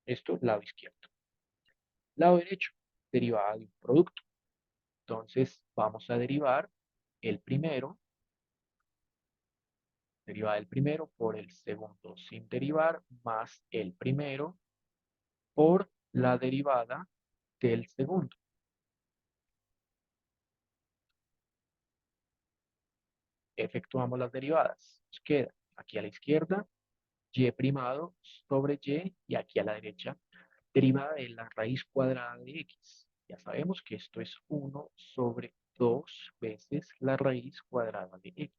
Esto lado izquierdo. Lado derecho, derivada de un producto. Entonces vamos a derivar el primero, derivada del primero por el segundo sin derivar, más el primero por la derivada del segundo. Efectuamos las derivadas. Nos queda aquí a la izquierda y primado sobre y aquí a la derecha derivada de la raíz cuadrada de x. Ya sabemos que esto es 1 sobre 2 veces la raíz cuadrada de x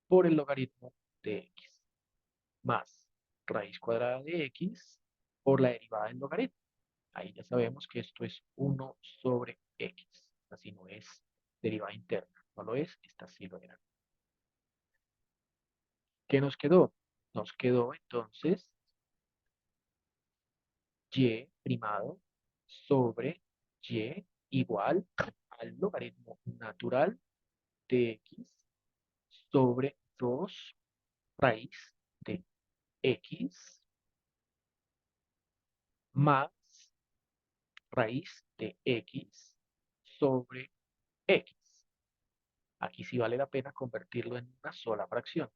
por el logaritmo de x más raíz cuadrada de x por la derivada del logaritmo. Ahí ya sabemos que esto es 1 sobre x. Así no es derivada interna. No lo es, esta sí lo era. ¿Qué nos quedó? Nos quedó entonces y primado sobre y igual al logaritmo natural de x sobre 2 raíz de x más raíz de x sobre x. Aquí sí vale la pena convertirlo en una sola fracción.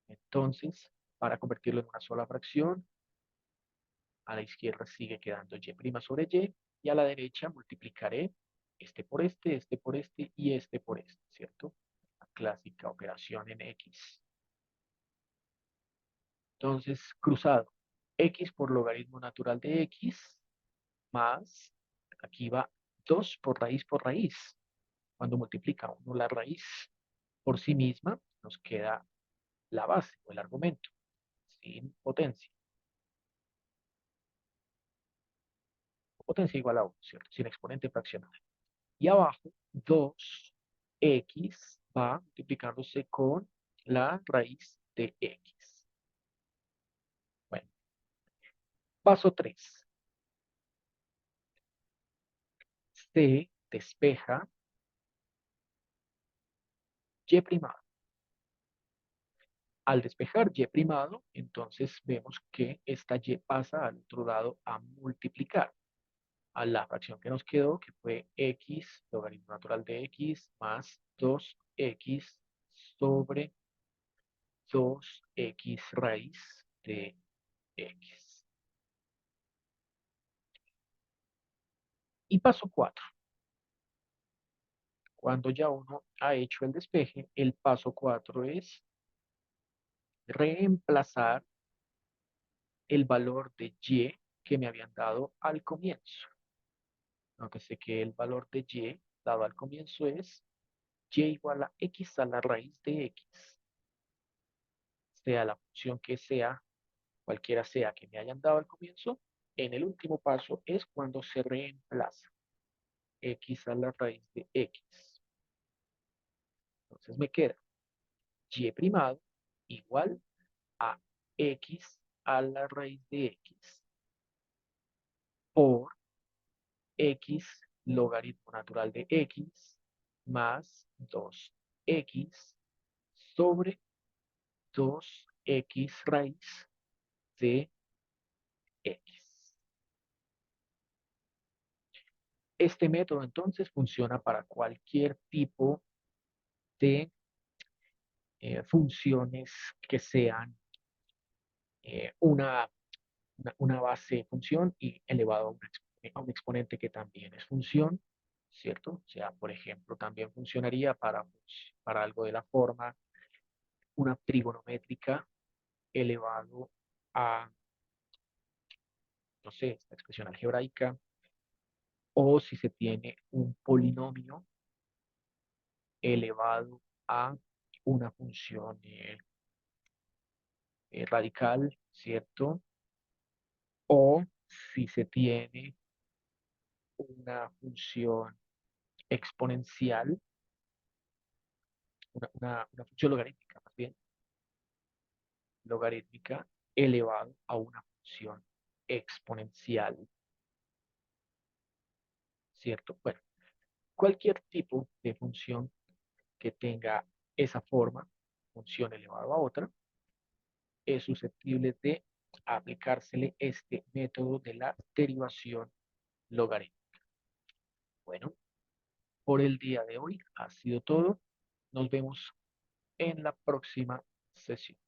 Entonces, para convertirlo en una sola fracción, a la izquierda sigue quedando y' sobre y a la derecha multiplicaré este por este y este por este, ¿cierto? La clásica operación en x. Entonces, cruzado, x por logaritmo natural de x más, aquí va 2 por raíz. Cuando multiplica uno la raíz por sí misma, nos queda la base o el argumento sin potencia. Potencia igual a 1, ¿cierto? Sin exponente fraccionario. Y abajo, 2x va multiplicándose con la raíz de x. Bueno, paso 3. Se despeja y primado. Al despejar y primado, entonces vemos que esta y pasa al otro lado a multiplicar a la fracción que nos quedó, que fue x, logaritmo natural de x, más 2x sobre 2x raíz de x. Y paso 4. Cuando ya uno ha hecho el despeje, el paso 4 es reemplazar el valor de y que me habían dado al comienzo. Nótese que el valor de y dado al comienzo es y igual a x a la raíz de x. Sea la función que sea, cualquiera sea que me hayan dado al comienzo, en el último paso es cuando se reemplaza x a la raíz de x. Entonces me queda y primado igual a x a la raíz de x por x logaritmo natural de x más 2x sobre 2x raíz de x. Este método entonces funciona para cualquier tipo de funciones que sean una base función y elevado a un exponente que también es función, ¿cierto? O sea, por ejemplo, también funcionaría para algo de la forma una trigonométrica elevado a, no sé, esta expresión algebraica, o si se tiene un polinomio elevado a una función radical, ¿cierto? O si se tiene una función exponencial, una función logarítmica, más bien, logarítmica elevado a una función exponencial, ¿cierto? Bueno, cualquier tipo de función que tenga esa forma, función elevado a otra, es susceptible de aplicársele este método de la derivación logarítmica. Bueno, por el día de hoy ha sido todo. Nos vemos en la próxima sesión.